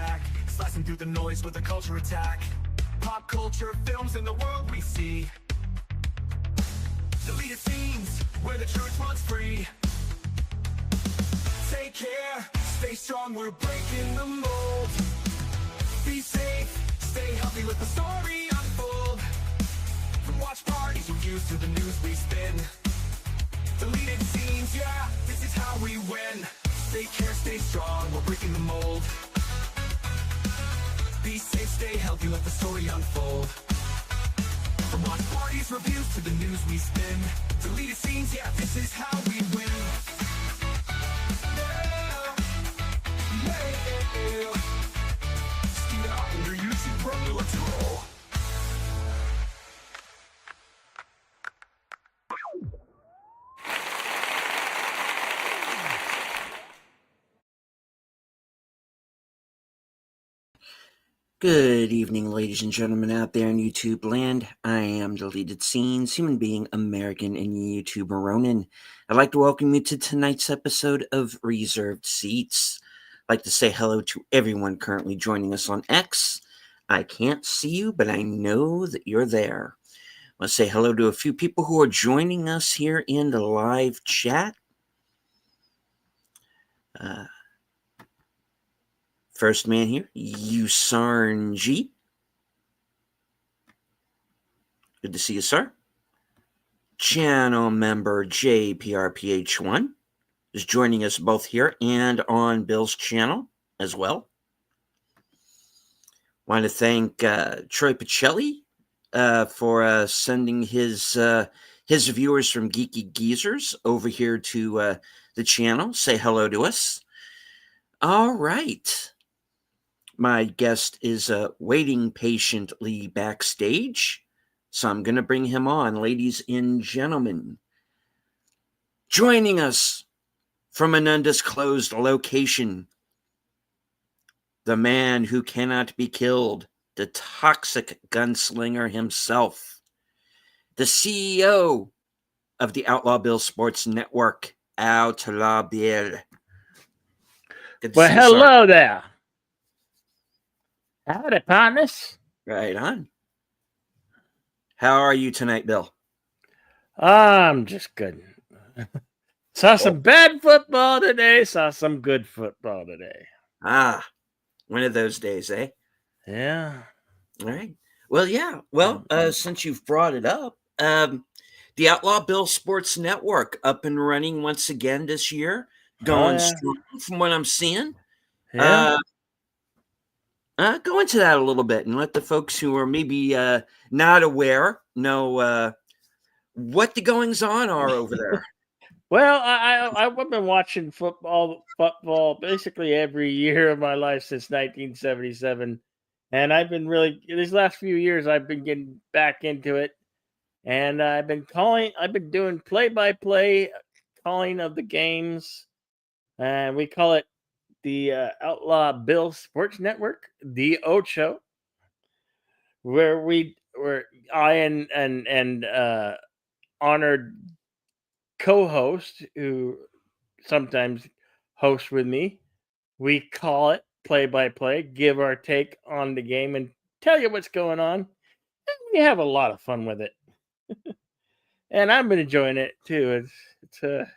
back, slicing through the noise with a culture attack. Pop culture, films, and the world we see. Deleted scenes, where the truth runs free. Take care, stay strong, we're breaking the mold. Be safe, stay healthy, let the story unfold. From watch parties, reviews, to the news we spin. Deleted scenes, yeah, this is how we win. Take care, stay strong, we're breaking the mold. Be safe, stay healthy, let the story unfold. From watch parties, reviews, to the news we spin. Deleted scenes, yeah, this is how we win. Yeah. Steam out on your YouTube, bro, let's roll. Good evening, ladies and gentlemen out there in YouTube land. I am Deleted Scenes, human being, American, and YouTuber Ronan. I'd like to welcome you to tonight's episode of Reserved Seats. I'd like to say hello to everyone currently joining us on X. I can't see you, but I know that you're there. I want to say hello to a few people who are joining us here in the live chat. First man here, Usarnji. Good to see you, sir. Channel member JPRPH1 is joining us both here and on Bill's channel as well. Want to thank Troy Pacelli for sending his viewers from Geeky Geezers over here to the channel. Say hello to us. All right. My guest is waiting patiently backstage, so I'm going to bring him on. Ladies and gentlemen, joining us from an undisclosed location, the man who cannot be killed, the toxic gunslinger himself, the CEO of the Outlaw Bill Sports Network, Outlaw Bill. Well, hello there. Howdy, partners. Right on. How are you tonight, Bill? I'm just good. Saw some bad football today, saw some good football today. One of those days, eh? Yeah. All right. Well, yeah. Well, since you've brought it up, the Outlaw Bill Sports Network up and running once again this year, going strong from what I'm seeing. Yeah. Go into that a little bit and let the folks who are maybe not aware know what the goings on are over there. Well, I've been watching football basically every year of my life since 1977, and I've been these last few years I've been getting back into it, and I've been doing play-by-play calling of the games, and we call it the Outlaw Bill Sports Network, the Ocho, where I and honored co-host who sometimes hosts with me, we call it play-by-play, give our take on the game and tell you what's going on. And we have a lot of fun with it. And I've been enjoying it too. It's a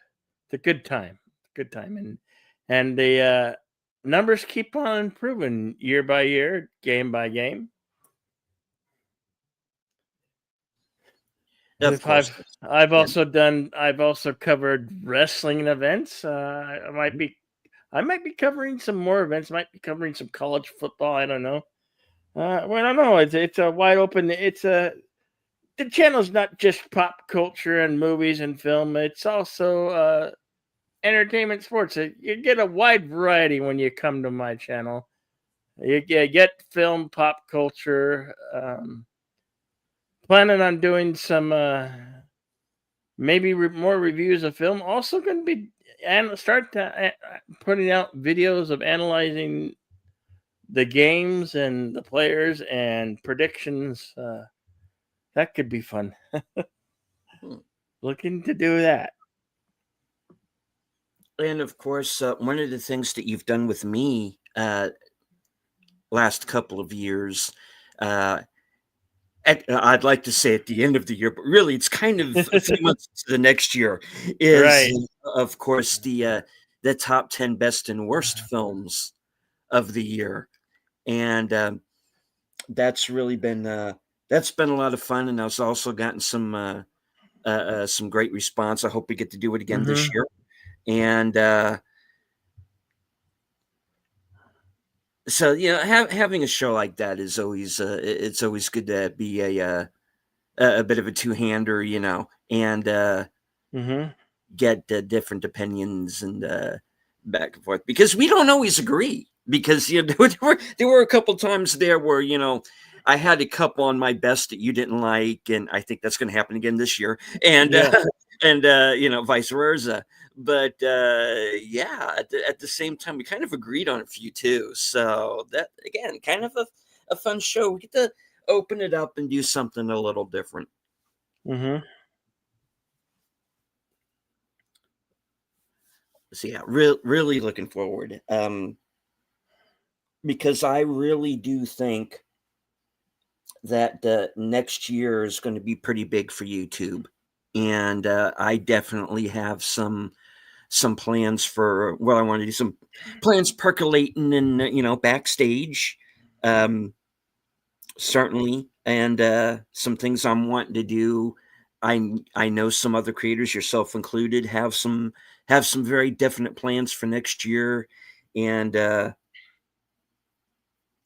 good time. Good time. And the numbers keep on improving year by year, game by game. Of course. I've also covered wrestling events. I might be covering some more events. Might be covering some college football. I don't know. Well, I don't know. It's a wide open. The channel's not just pop culture and movies and film. It's also entertainment, sports. You get a wide variety when you come to my channel. You get film, pop culture. Planning on doing some maybe more reviews of film. Also going to be putting out videos of analyzing the games and the players and predictions. That could be fun. Looking to do that. And of course, one of the things that you've done with me last couple of years. I'd like to say at the end of the year, but really it's kind of a few months to the next year, is Right. of course the top 10 best and worst films of the year. And that's really been that's been a lot of fun, and I've also gotten some great response. I hope we get to do it again this Mhm. year. And so having a show like that is always it's always good to be a bit of a two-hander, and Mhm. get different opinions and back and forth, because we don't always agree. Because there were a couple times there where I had a couple on my best that you didn't like, and I think that's going to happen again this year, and Yeah. and vice versa. But yeah, at the same time, we kind of agreed on a few too. So that again, kind of a fun show. We get to open it up and do something a little different. Mhm. So yeah, really looking forward. Because I really do think that next year is going to be pretty big for YouTube, and I definitely have some plans for what I want to do. Some plans percolating and backstage, um, certainly, and some things I'm wanting to do. I know some other creators, yourself included, have some very definite plans for next year, and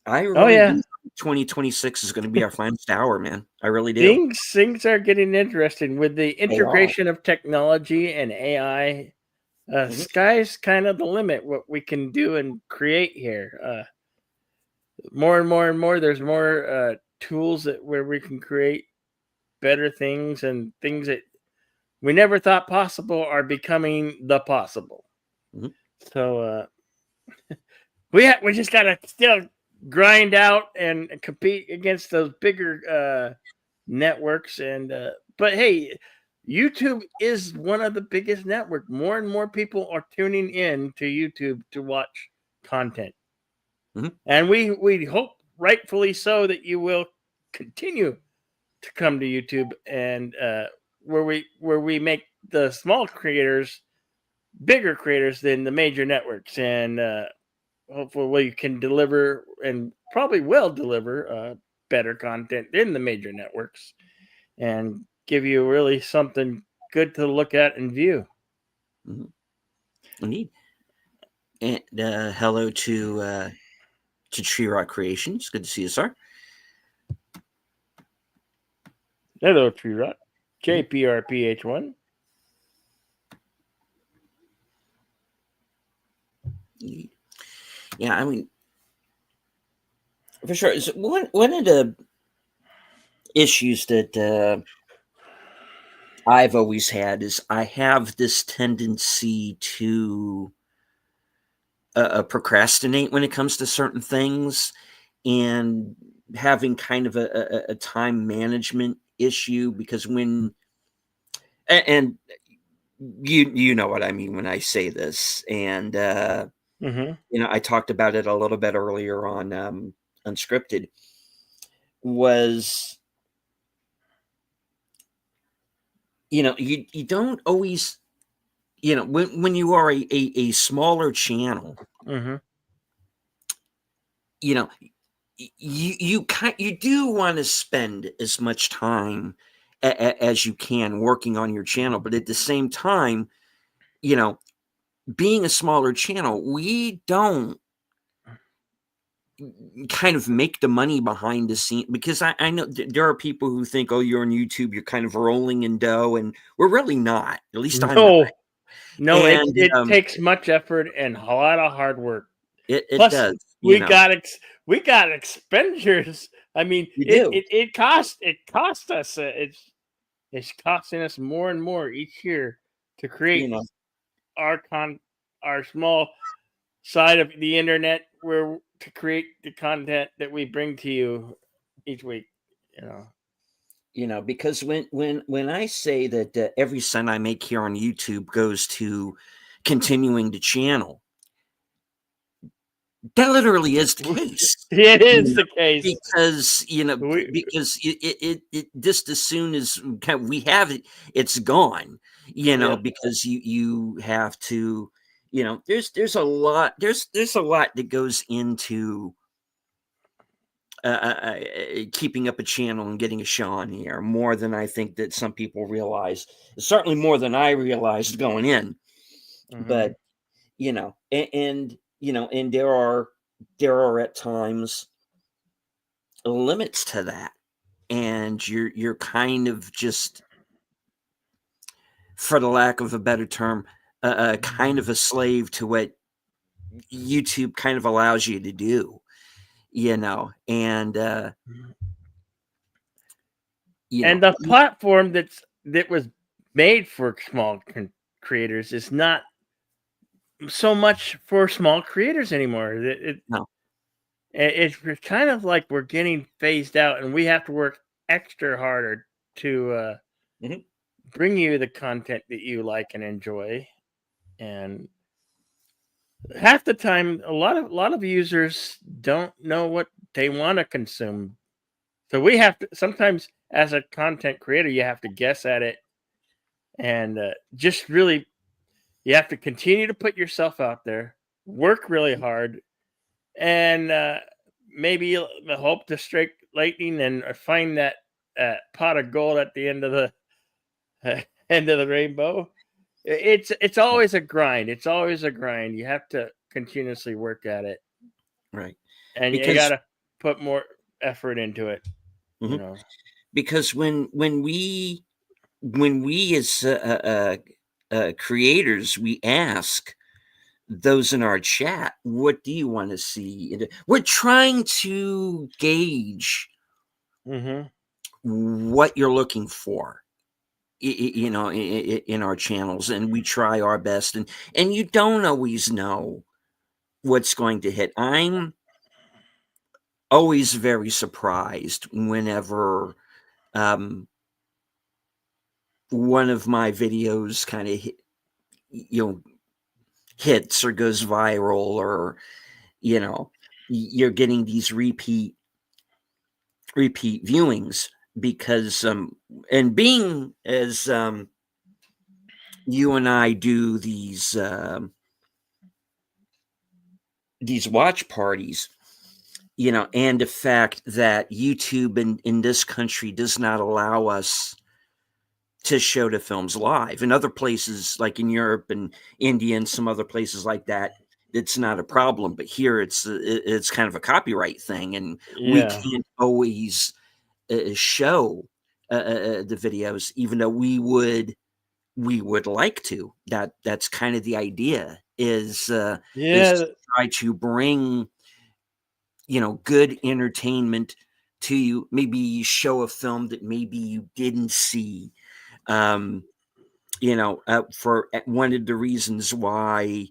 I Oh really yeah. do. 2026 is going to be our finest hour, man. I really do. Things are getting interesting with the They are. integration of technology and AI. Mhm. Sky's kind of the limit what we can do and create here. More and more and more, there's more tools that where we can create better things, and things that we never thought possible are becoming the possible. Mhm. So we just gotta still grind out and compete against those bigger networks. And but hey, YouTube is one of the biggest network. More and more people are tuning in to YouTube to watch content, Mhm. and we hope rightfully so that you will continue to come to YouTube, and where we make the small creators bigger creators than the major networks. And hopefully we can deliver, and probably will deliver, better content than the major networks, and give you really something good to look at and view. Mhm. Indeed. And hello to Tree Rock Creations. Good to see you, sir. Hello, Tree Rock. Mhm. JPRPH1. Indeed. Yeah, I mean, for sure. So one of the issues that I've always had is I have this tendency to procrastinate when it comes to certain things, and having kind of a time management issue, because and you know what I mean when I say this, and Mm-hmm. I talked about it a little bit earlier on Unscripted. Was you don't always, when you are a smaller channel, Mm-hmm. you know you do want to spend as much time as you can working on your channel, but at the same time, you know being a smaller channel, we don't kind of make the money behind the scene, because I know there are people who think, oh, you're on YouTube, you're kind of rolling in dough, and we're really not. At least I'm not. No, no, it And it takes much effort and a lot of hard work. it Plus, does. we got expenditures. I mean, You it do. it it cost it cost us. It's costing us more and more each year to You create know. our small side of the internet, where to create the content that we bring to you each week. You know. Because when I say that every cent I make here on YouTube goes to continuing the channel, That literally is the case. It You is know, the case. because We, it just as soon as we have it, it's gone. yeah. Because you have to, there's a lot there's a lot that goes into keeping up a channel and getting a show on the air, more than I think that some people realize. Certainly more than I realized going in. Mhm. But and there are at times limits to that, and you're kind of just, for the lack of a better term, kind of a slave to what YouTube kind of allows you to do, and And the platform that was made for small creators is not so much for small creators anymore. no, It's kind of like we're getting phased out, and we have to work extra harder to Mhm. bring you the content that you like and enjoy. And half the time, a lot of users don't know what they want to consume. So we have to sometimes, as a content creator, you have to guess at it, and just really, you have to continue to put yourself out there, work really hard, and maybe hope to strike lightning and find that pot of gold at the end of the end of the rainbow. It's always a grind. It's always a grind. You have to continuously work at it, right, and you because got to put more effort into it. You mhm, know. because when we as creators, we ask those in our chat, what do you want to see? We're trying to gauge Hmm. what you're looking for, in our channels, and we try our best, and you don't always know what's going to hit. I'm always very surprised whenever um, one of my videos kind of hits or goes viral, or you're getting these repeat viewings, because and being as you and I do these watch parties, and the fact that YouTube in this country does not allow us to show the films live. In other places, like in Europe and India and some other places like that, it's not a problem. But here, it's kind of a copyright thing, and we Yeah. can't always show the videos, even though we would like to. That's kind of the idea, is Yeah. to try to bring good entertainment to you. Maybe show a film that maybe you didn't see. Um, for one of the reasons why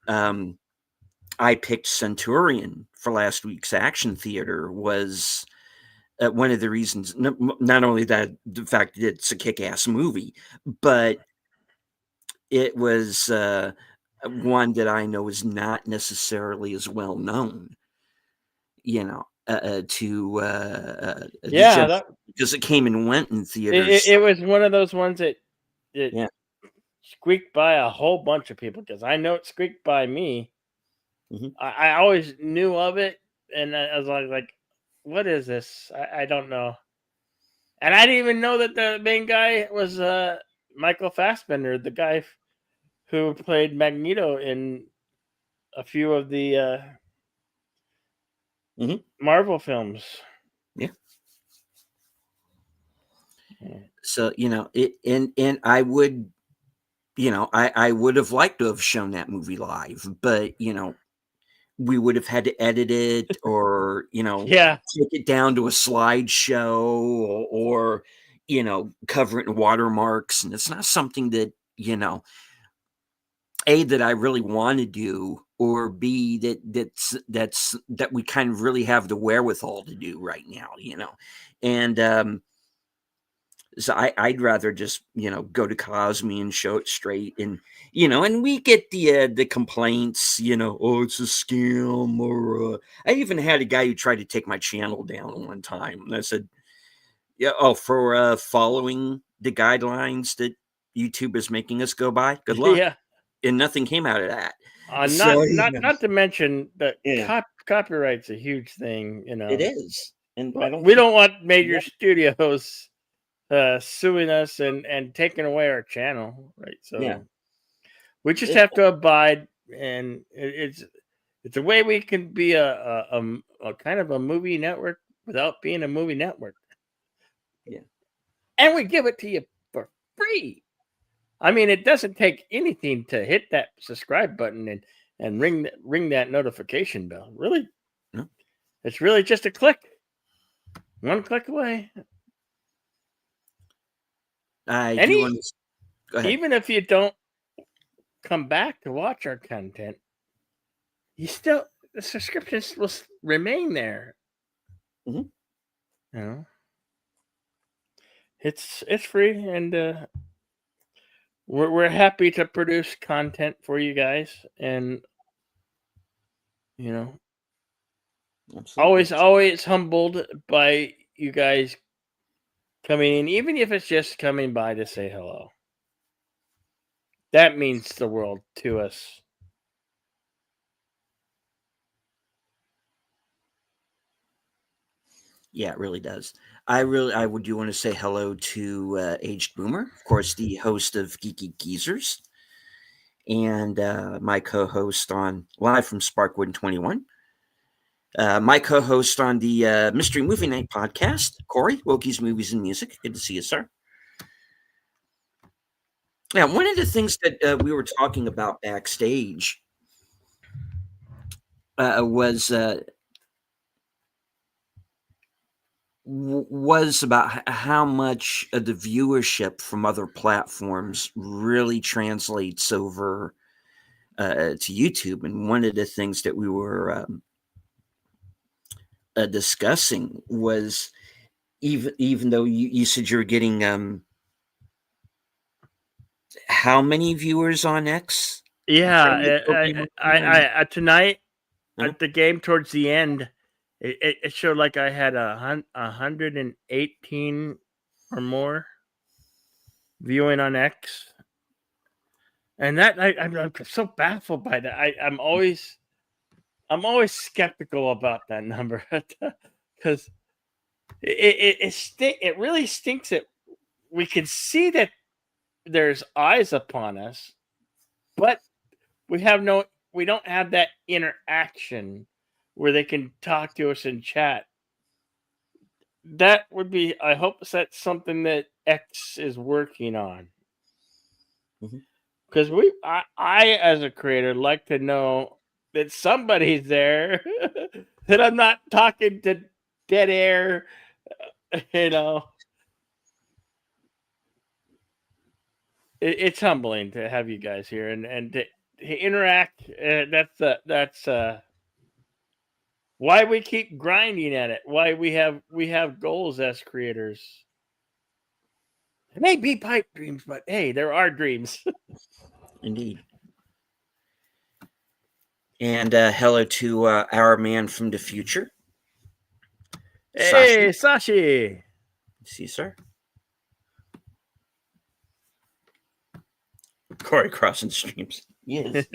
um, I picked Centurion for last week's Action Theater was one of the reasons. Not only that, the fact that it's a kick-ass movie, but it was one that I know is not necessarily as well known, to the Yeah. general, because it came and went in It, theaters. it, it was one of those ones that Yeah. squeaked by a whole bunch of people, because I know it squeaked by me. Mhm. I always knew of it, and I was like, "What is this? I don't know." And I didn't even know that the main guy was Michael Fassbender, the guy who played Magneto in a few of the Mhm. Marvel films. Yeah. Yeah. So, and I would, I would have liked to have shown that movie live, but we would have had to edit it, or Yeah. take it down to a slideshow, or cover it in watermarks, and it's not something that A, that I really want to do, or B, that we kind of really have the wherewithal to do right now, and So I'd rather just, go to Cosme and show it straight. And, and we get the complaints, oh, it's a scam. Or I even had a guy who tried to take my channel down one time. And I said, yeah, for following the guidelines that YouTube is making us go by, good luck. Yeah. And nothing came out of that. Not to mention that Yeah. copyright's a huge thing, It is. And we don't want major studios suing us and taking away our channel, right? So we just have to abide, and it's a way we can be a kind of a movie network without being a movie network. Yeah, and we give it to you for free. I mean, it doesn't take anything to hit that subscribe button and ring that notification bell. Really, no. It's really just a click, one click away. Even if you don't come back to watch our content, the subscriptions will remain there. Mm-hmm. It's free, and we're happy to produce content for you guys, and Absolutely. always humbled by you guys coming in, even if it's just coming by to say hello. That means the world to us. Yeah, it really does. I would want to say hello to Aged Boomer, of course, the host of Geeky Geezers, and my co-host on Live from Sparkwood 21. My co-host on the Mystery Movie Night podcast, Corey, Wokey's Movies and Music. Good to see you, sir. Yeah, one of the things that we were talking about backstage was about how much of the viewership from other platforms really translates over to YouTube. And one of the things that we were discussing was even though you said you're getting how many viewers on X? Yeah, I tonight at the game towards the end, it showed like I had 118 or more viewing on X, and that I'm so baffled by that. I'm always skeptical about that number because it really stinks that we can see that there's eyes upon us, but we don't have that interaction where they can talk to us and chat. That would be, I hope that's something that X is working on. Because I as a creator like to know that somebody's there, that I'm not talking to dead air, It's humbling to have you guys here and to interact. That's why we keep grinding at it. Why we have goals as creators. It may be pipe dreams, but hey, there are dreams. Indeed. And hello to our man from the future. Hey, Sashi. See, sir. Corey crossing streams. Yes.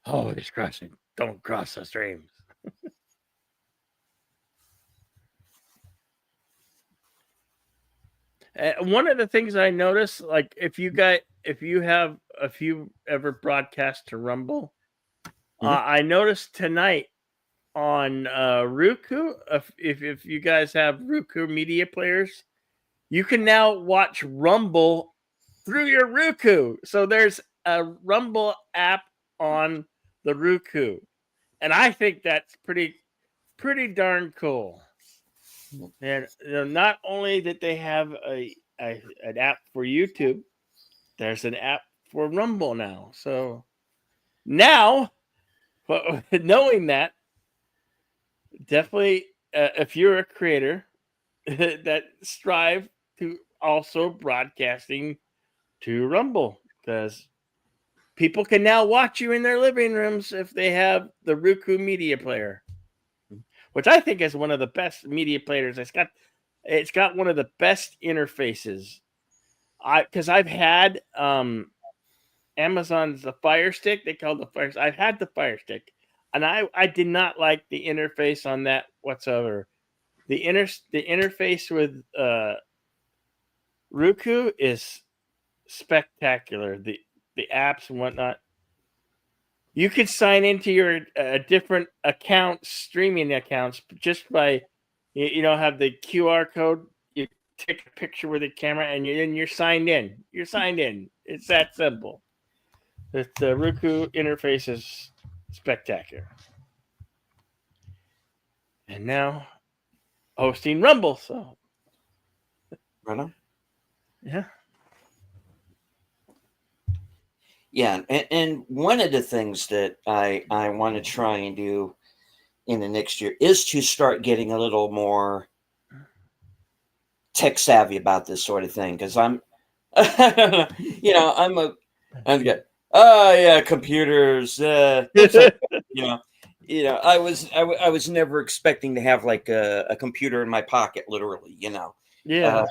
Oh, he's crossing. Don't cross the streams. One of the things I noticed, like if you ever broadcast to Rumble, I noticed tonight on Roku, if you guys have Roku media players, you can now watch Rumble through your Roku. So there's a Rumble app on the Roku, and I think that's pretty darn cool. And not only that they have an app for YouTube, there's an app for Rumble now. So now, knowing that, definitely if you're a creator that strive to also broadcasting to Rumble, because people can now watch you in their living rooms if they have the Roku media player, which I think is one of the best media players. It's got one of the best interfaces. Because I've had Amazon's the Fire Stick. They call it the Fire. I've had the Fire Stick, and I did not like the interface on that whatsoever. The interface with Roku is spectacular. The apps and whatnot. You could sign into your different accounts, streaming accounts, just by have the QR code. You take a picture with the camera, and you're signed in. You're signed in. It's that simple. The Roku interface is spectacular. And now hosting Rumble. So, Right on. yeah. Yeah, and one of the things that I want to try and do in the next year is to start getting a little more tech savvy about this sort of thing, because I'm I'm good. Oh yeah, computers. It's like, I was never expecting to have like a computer in my pocket, literally. Yeah.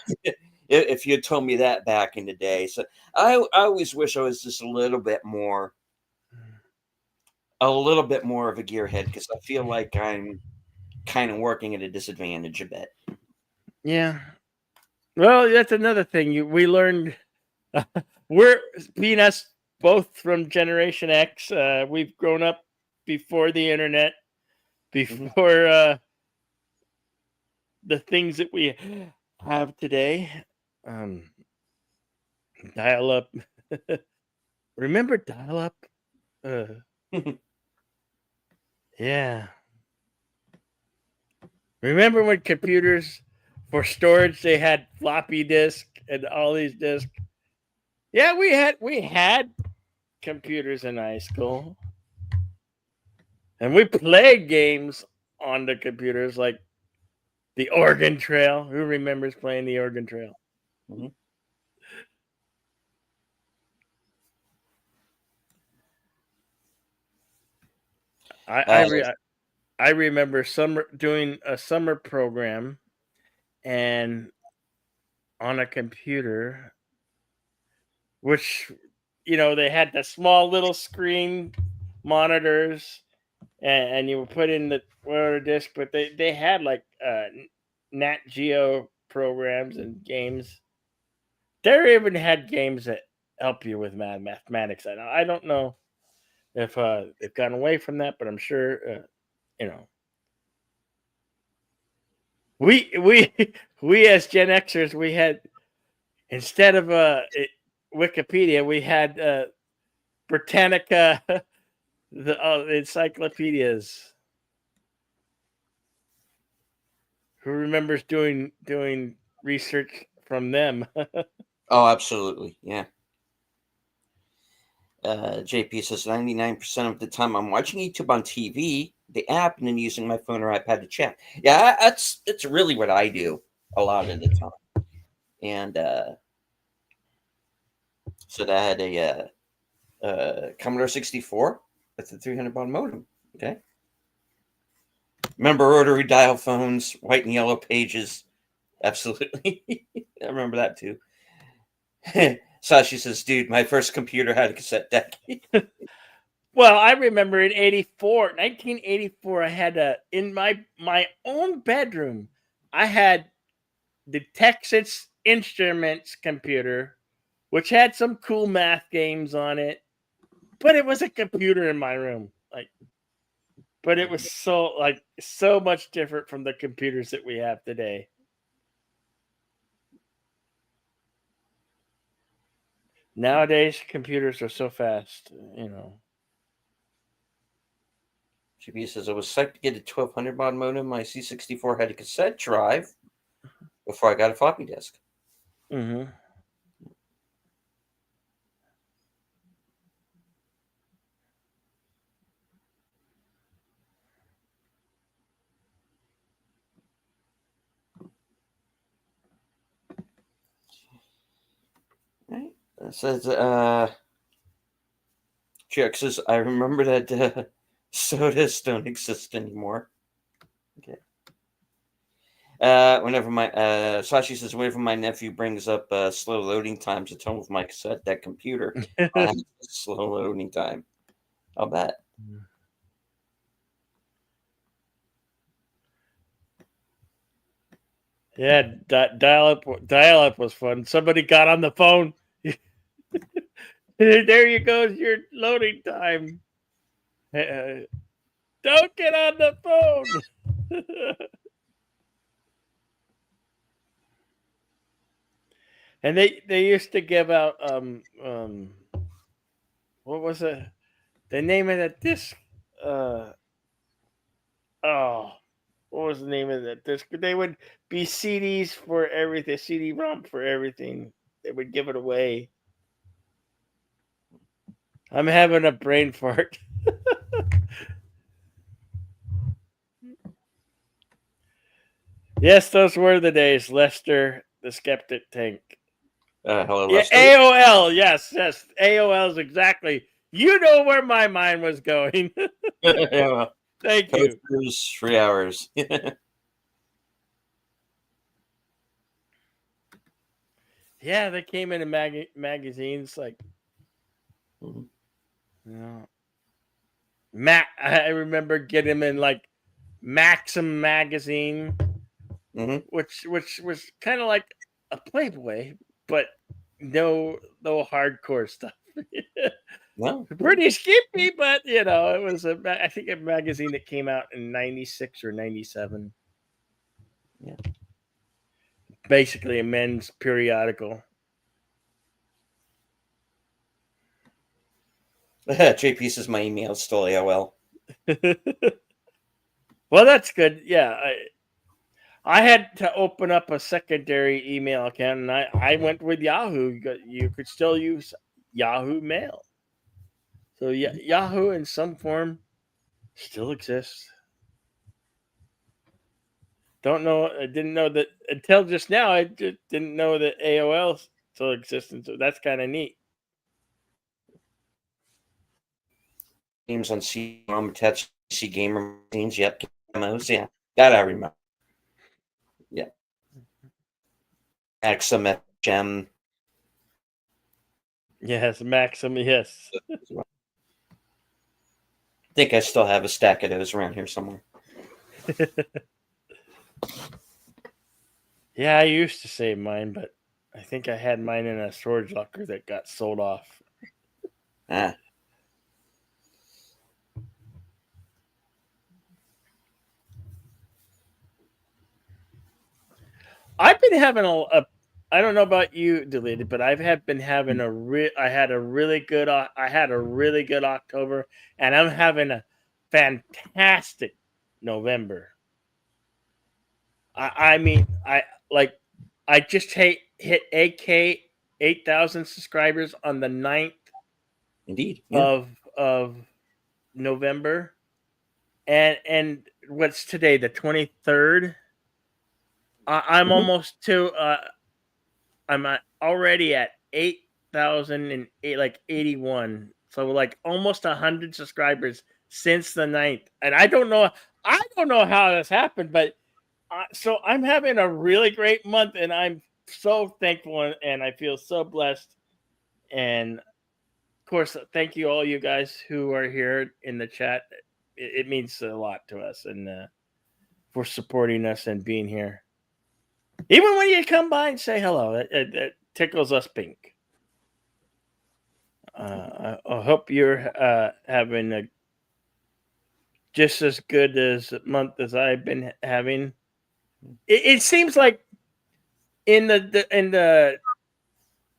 If you had told me that back in the day. So I always wish I was just a little bit more of a gearhead, because I feel like I'm kind of working at a disadvantage a bit. Yeah. Well, that's another thing we learned. We're being us both from Generation X. We've grown up before the internet, before the things that we have today. Dial up. Remember dial up? Yeah. Remember when computers for storage they had floppy disk and all these disks? Yeah, we had computers in high school. And we played games on the computers like the Oregon Trail. Who remembers playing the Oregon Trail? Mm-hmm. I remember doing a summer program and on a computer, which they had the small little screen monitors, and you would put in the whatever disc, but they had like Nat Geo programs and games. They even had games that help you with mathematics. I don't know if they've gotten away from that, but I'm sure we we as Gen Xers, we had, instead of Wikipedia, we had Britannica, the encyclopedias. Who remembers doing research from them? Oh, absolutely. Yeah. JP says 99% of the time I'm watching YouTube on TV, the app, and then using my phone or iPad to chat. Yeah, that's really what I do a lot of the time. And so that had a Commodore 64 with the 300 baud modem. Okay. Remember rotary dial phones, white and yellow pages. Absolutely. I remember that too. Sashi says, dude, my first computer had a cassette deck. Well, I remember in 1984, I had in my own bedroom, I had the Texas Instruments computer, which had some cool math games on it, but it was a computer in my room. But it was so much different from the computers that we have today. Nowadays, computers are so fast, GB says, I was psyched to get a 1200 baud modem. My C64 had a cassette drive before I got a floppy disk. Mm-hmm. Says Chuck says, I remember that sodas don't exist anymore. Okay. Whenever my Sashi says, whenever my nephew brings up slow loading times at home with my cassette deck computer, I have slow loading time. I'll bet. Yeah, dial up was fun. Somebody got on the phone. There you go, your loading time. Don't get on the phone. And they used to give out what was it? The name of that disc? What was the name of that disc? They would be CDs for everything, CD-ROM for everything. They would give it away. I'm having a brain fart. Yes, those were the days. Lester, the Skeptic Tank. Hello, Yeah, Lester. AOL. Yes. AOL is exactly. You know where my mind was going. Yeah, well, Thank you. 3 hours. Yeah, they came in magazines like, Mhm. you know, I remember getting them in like Maxim magazine, which was kind of like a Playboy, but no hardcore stuff. No. Pretty skimpy, but it was I think a magazine that came out in '96 or '97. Yeah. Basically a men's periodical. JP says my email is still AOL. Well, that's good. Yeah, I had to open up a secondary email account, and I went with Yahoo. You could still use Yahoo Mail. So Yahoo in some form still exists. Don't know. I didn't know that until just now. I just didn't know that AOL still exists, and so that's kind of neat. Games on CD-ROM attached to gamer machines. Yep. Demos. Yeah. That I remember. Yeah. Maxim FGem. Yes, Maxim. Yes. I think I still have a stack of those around here somewhere. Yeah, I used to save mine, but I think I had mine in a storage locker that got sold off. Ah. I've been having I don't know about you, Deleted, but been having I had a really good October, and I'm having a fantastic November. I mean, I just hit AK 8,000 subscribers on the 9th Indeed. Yeah. of November, and what's today, the 23rd? I'm almost to I'm already at 8,008, like 81. So like almost 100 subscribers since the 9th. And I don't know how this happened, but so I'm having a really great month, and I'm so thankful, and I feel so blessed. And of course, thank you all you guys who are here in the chat. It means a lot to us, and for supporting us and being here. Even when you come by and say hello, it tickles us pink. I hope you're having just as good as month as I've been having. It seems like in the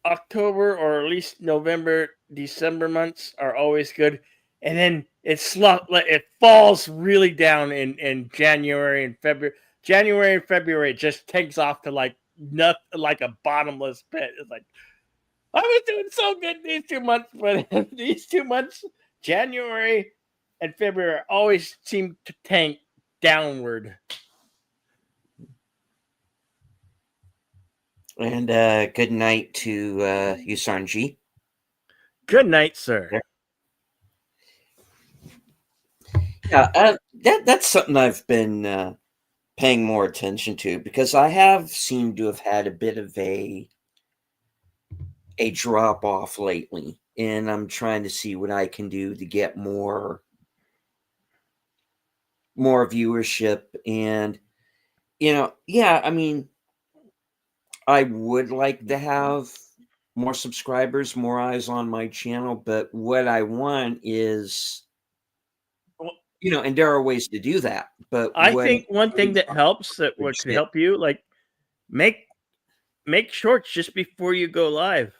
October, or at least November, December months are always good, and then it falls really down in January and February. January and February, it just takes off to like nothing, like a bottomless pit. It's like I was doing so good these 2 months, but these 2 months, January and February, always seem to tank downward. And good night to Yusanji. Good night, sir. Yeah, that's something I've been paying more attention to because I have seemed to have had a bit of a drop off lately, and I'm trying to see what I can do to get more viewership. And yeah, I mean, I would like to have more subscribers, more eyes on my channel, but what I want is, Well, and there are ways to do that. But I what think one thing that helps, that what could help you, like make shorts just before you go live,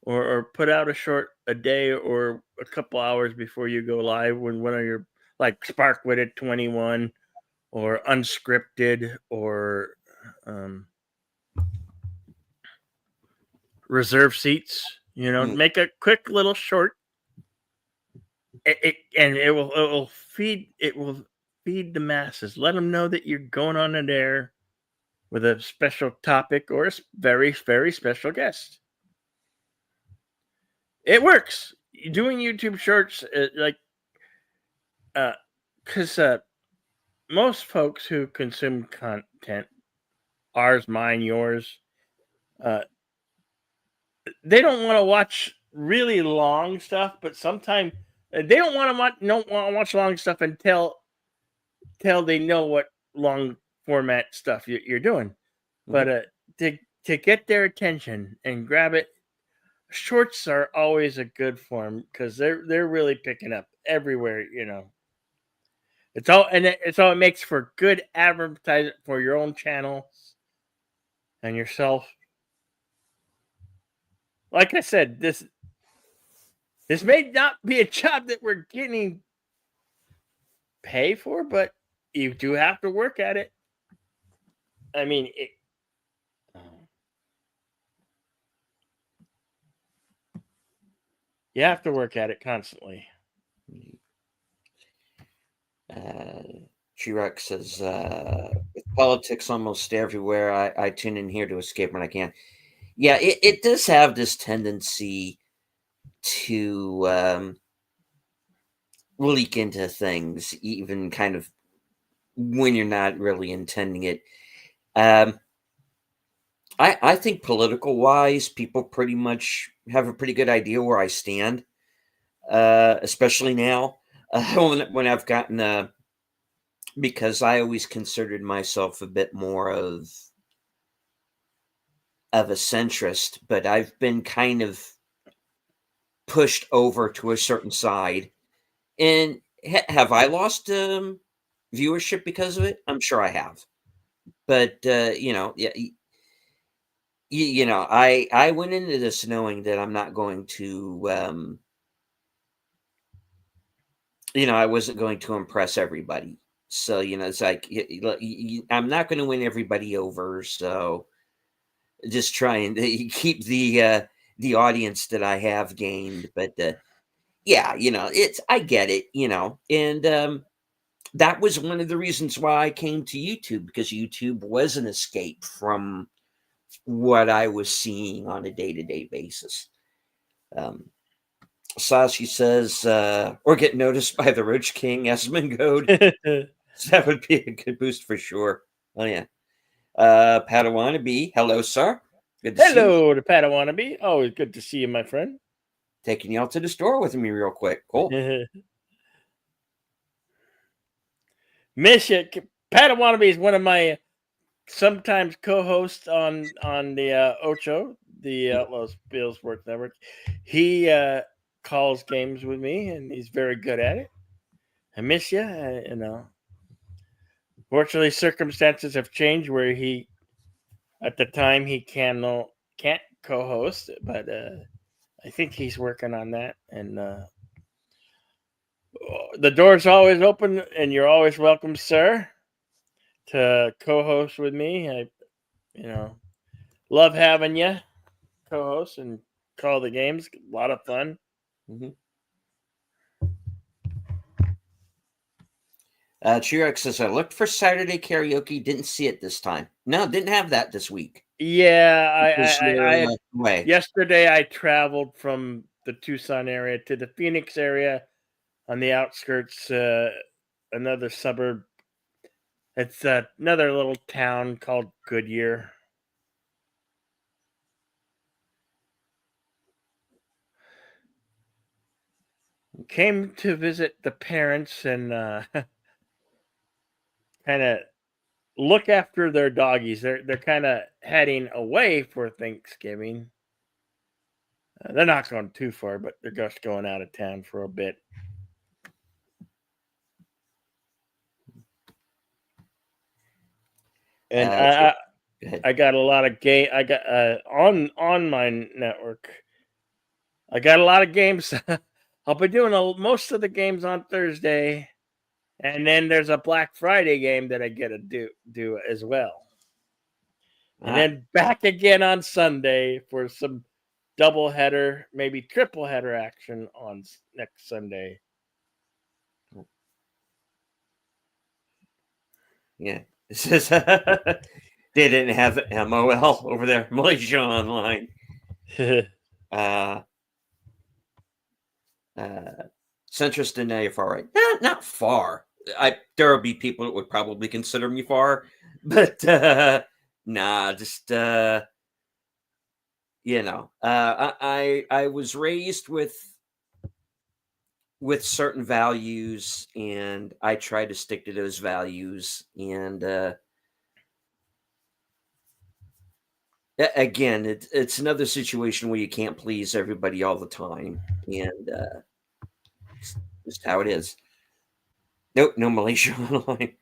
or put out a short a day or a couple hours before you go live, when one of your, like Spark with It 21 or Unscripted or Reserve Seats, make a quick little short. It will feed the masses. Let them know that you're going on an air with a special topic or a very, very special guest. It works. Doing YouTube shorts, because most folks who consume content, ours, mine, yours, they don't want to watch really long stuff, but sometimes they don't want to watch long stuff until they know what long format stuff you're doing. But to get their attention and grab it, shorts are always a good form because they're really picking up everywhere. It's all it makes for good advertising for your own channel and yourself. Like I said, this may not be a job that we're getting paid for, but you do have to work at it. I mean, you have to work at it constantly. G-Rex says, with politics almost everywhere, I tune in here to escape when I can. Yeah, it does have this tendency to leak into things, even kind of when you're not really intending it. I think political-wise, people pretty much have a pretty good idea where I stand, especially now when I've gotten because I always considered myself a bit more of a centrist, but I've been kind of pushed over to a certain side. And have I lost viewership because of it? I'm sure I have. But yeah, I went into this knowing that I'm not going to I wasn't going to impress everybody. So it's like I'm not going to win everybody over. So just trying to keep the audience that I have gained. But yeah, I get it, and that was one of the reasons why I came to YouTube, because YouTube was an escape from what I was seeing on a day-to-day basis. Sashi says, or get noticed by the Roach King, Asmongold. That would be a good boost for sure. Oh yeah. Padawannabe, hello, sir. Good to see you. Hello to Padawannabe. Always good to see you, my friend. Taking you out to the store with me real quick. Cool. Miss you. Padawannabe is one of my sometimes co-hosts on the Ocho, the Outlaws Bill Sports Network. He calls games with me, and he's very good at it. I miss you. Fortunately, circumstances have changed where at the time he can't co-host, but I think he's working on that. And the door's always open, and you're always welcome, sir, to co-host with me. I love having you co-host and call the games. A lot of fun. Mm-hmm. T-Rex says, I looked for Saturday karaoke, didn't see it this time. No, didn't have that this week. Yeah, yesterday I traveled from the Tucson area to the Phoenix area on the outskirts, another suburb. It's another little town called Goodyear. Came to visit the parents and kind of look after their doggies. They're kind of heading away for Thanksgiving. They're not going too far, but they're just going out of town for a bit. And Go ahead. I got a lot of game. I got on my network. I got a lot of games. I'll be doing most of the games on Thursday, and then there's a Black Friday game that I get to do as well. And then back again on Sunday for some double header, maybe triple header action on next Sunday. Yeah. It says they didn't have MOL over there. Malaysia Online. Centrist and now far right. Not far. There will be people that would probably consider me far, but nah, just I was raised with certain values, and I try to stick to those values. And again, it's another situation where you can't please everybody all the time, and it's just how it is. Nope, no Malaysia Online.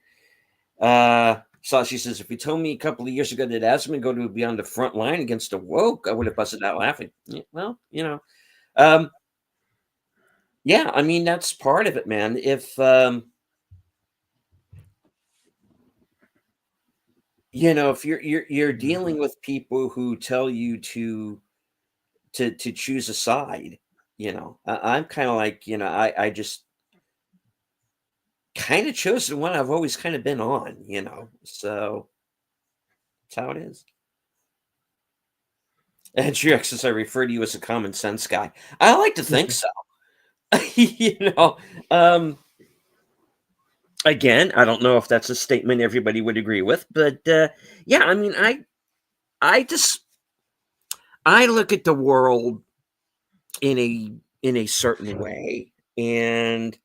Sashi says, if you told me a couple of years ago that Asmongold would be on the front line against the woke, I would have busted out laughing. Yeah, well, yeah, I mean, that's part of it, man. If if you're dealing with people who tell you to choose a side, I'm kind of like, I just kind of chose the one I've always kind of been on, so that's how it is. And G-Rex says, I refer to you as a common sense guy. I like to think so. Again, I don't know if that's a statement everybody would agree with, but yeah, I mean, I look at the world in a certain way, and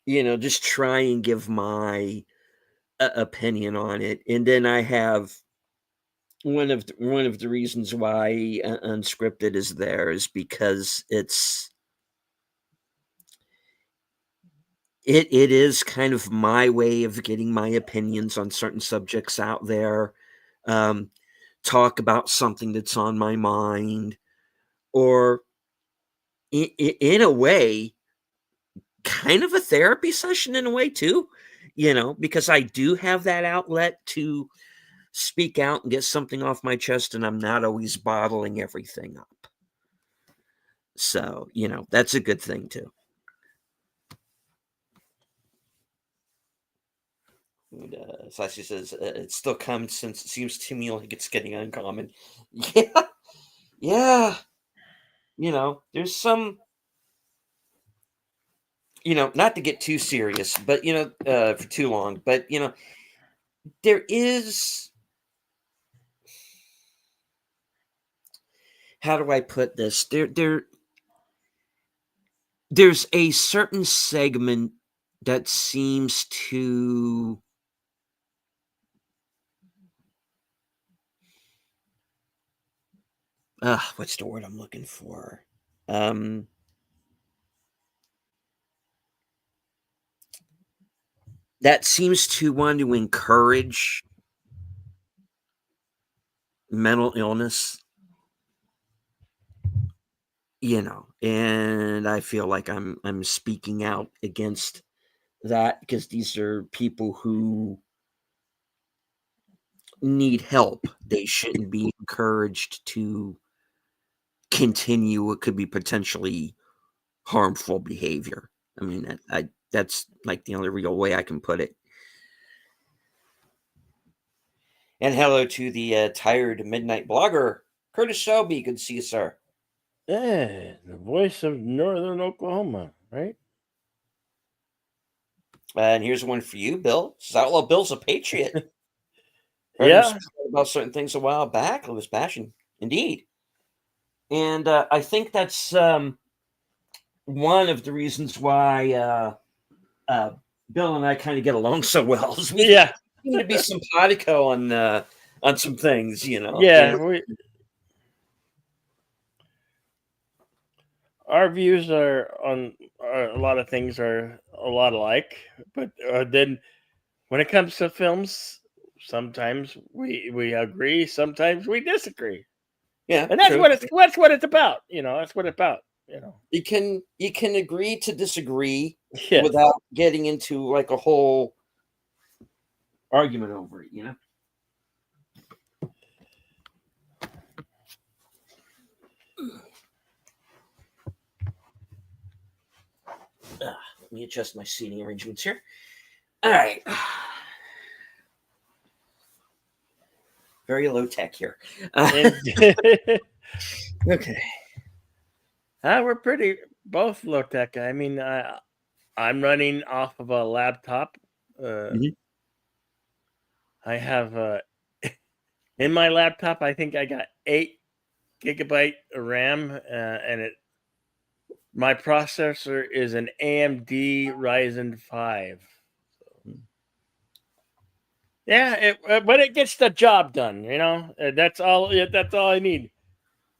just try and give my opinion on it. And then I have one of the reasons why Unscripted is there is because it is kind of my way of getting my opinions on certain subjects out there, talk about something that's on my mind, or in a way, kind of a therapy session in a way too, because I do have that outlet to speak out and get something off my chest, and I'm not always bottling everything up. So, that's a good thing too. And Sashi says, it's still common sense. It seems to me like it's getting uncommon. Yeah. There's some, not to get too serious, but, for too long, but, there is, how do I put this? There's a certain segment that seems to what's the word I'm looking for? That seems to want to encourage mental illness, and I feel like I'm speaking out against that, because these are people who need help. They shouldn't be encouraged to continue what could be potentially harmful behavior. I mean, that's like the only real way I can put it. And hello to the tired midnight blogger Curtis Selby, good to see you, sir. Yeah, the voice of Northern Oklahoma, right? And here's one for you, Bill. Outlaw Bill's a patriot. Heard him Yeah, speak about certain things a while back. It was passion, indeed. And I think that's one of the reasons why Bill and I kind of get along so well. Is we yeah, seem to be simpatico on some things, you know. yeah. Our views are a lot of things are a lot alike, but then when it comes to films, sometimes we agree, sometimes we disagree, Yeah, and true. that's what it's about. You know, that's what it's about. You know, You can agree to disagree yeah. without getting into like a whole argument over it, you know. Let me adjust my seating arrangements here. All right. Very low tech here. Okay. We're pretty both low tech. I mean, I'm running off of a laptop. Mhm. I have in my laptop. I think I got 8 GB of RAM, and my processor is an AMD Ryzen 5. Yeah, but it gets the job done. You know, that's all. That's all I need.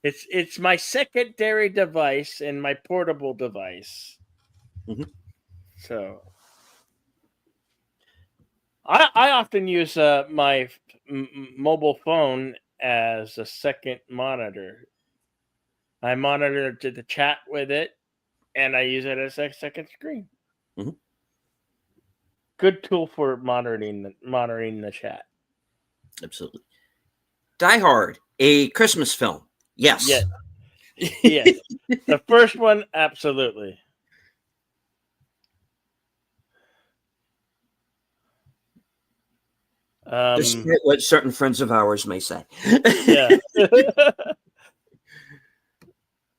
It's my secondary device and my portable device. Mhm. So I often use my mobile phone as a second monitor. I monitor to the chat with it, and I use it as a second screen. Mhm. Good tool for monitoring the chat. Absolutely. Die Hard, a Christmas film. Yes. Yes, yes. The first one, absolutely. Despite what certain friends of ours may say. Yeah.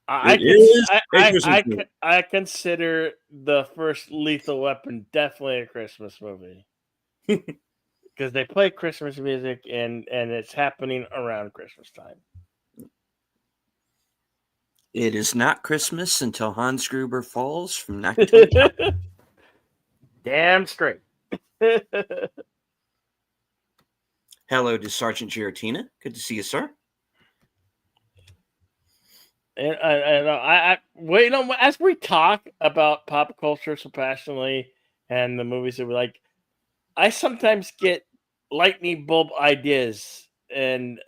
I consider the first Lethal Weapon definitely a Christmas movie because they play Christmas music and it's happening around Christmas time. It is not Christmas until Hans Gruber falls from Nakatomi. Damn straight. Hello to Sergeant Giratina. Good to see you, sir. And well, you know, as we talk about pop culture so passionately and the movies that we like, I sometimes get lightning bulb ideas, and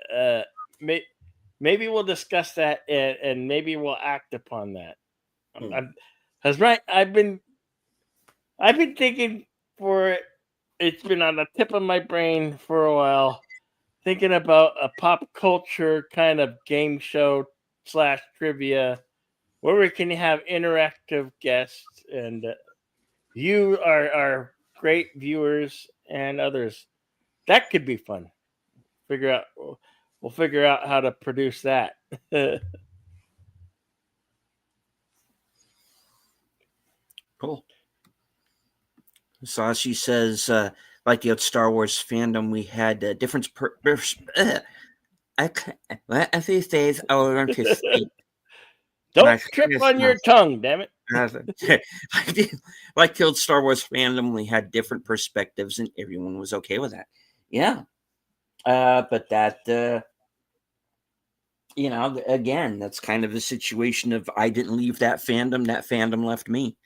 maybe we'll discuss that, and maybe we'll act upon that. That's right. I've been thinking for it's been on the tip of my brain for a while, thinking about a pop culture kind of game show / trivia where we can have interactive guests and you are great viewers and others. That could be fun. We'll figure out how to produce that. Cool. Sashi says, like the old Star Wars fandom, we had different. One of these days, I will learn to speak. Don't trip on your tongue, damn it. Like the old Star Wars fandom, we had different perspectives, and everyone was okay with that. Yeah. But that, you know, again, that's kind of the situation of I didn't leave that fandom left me.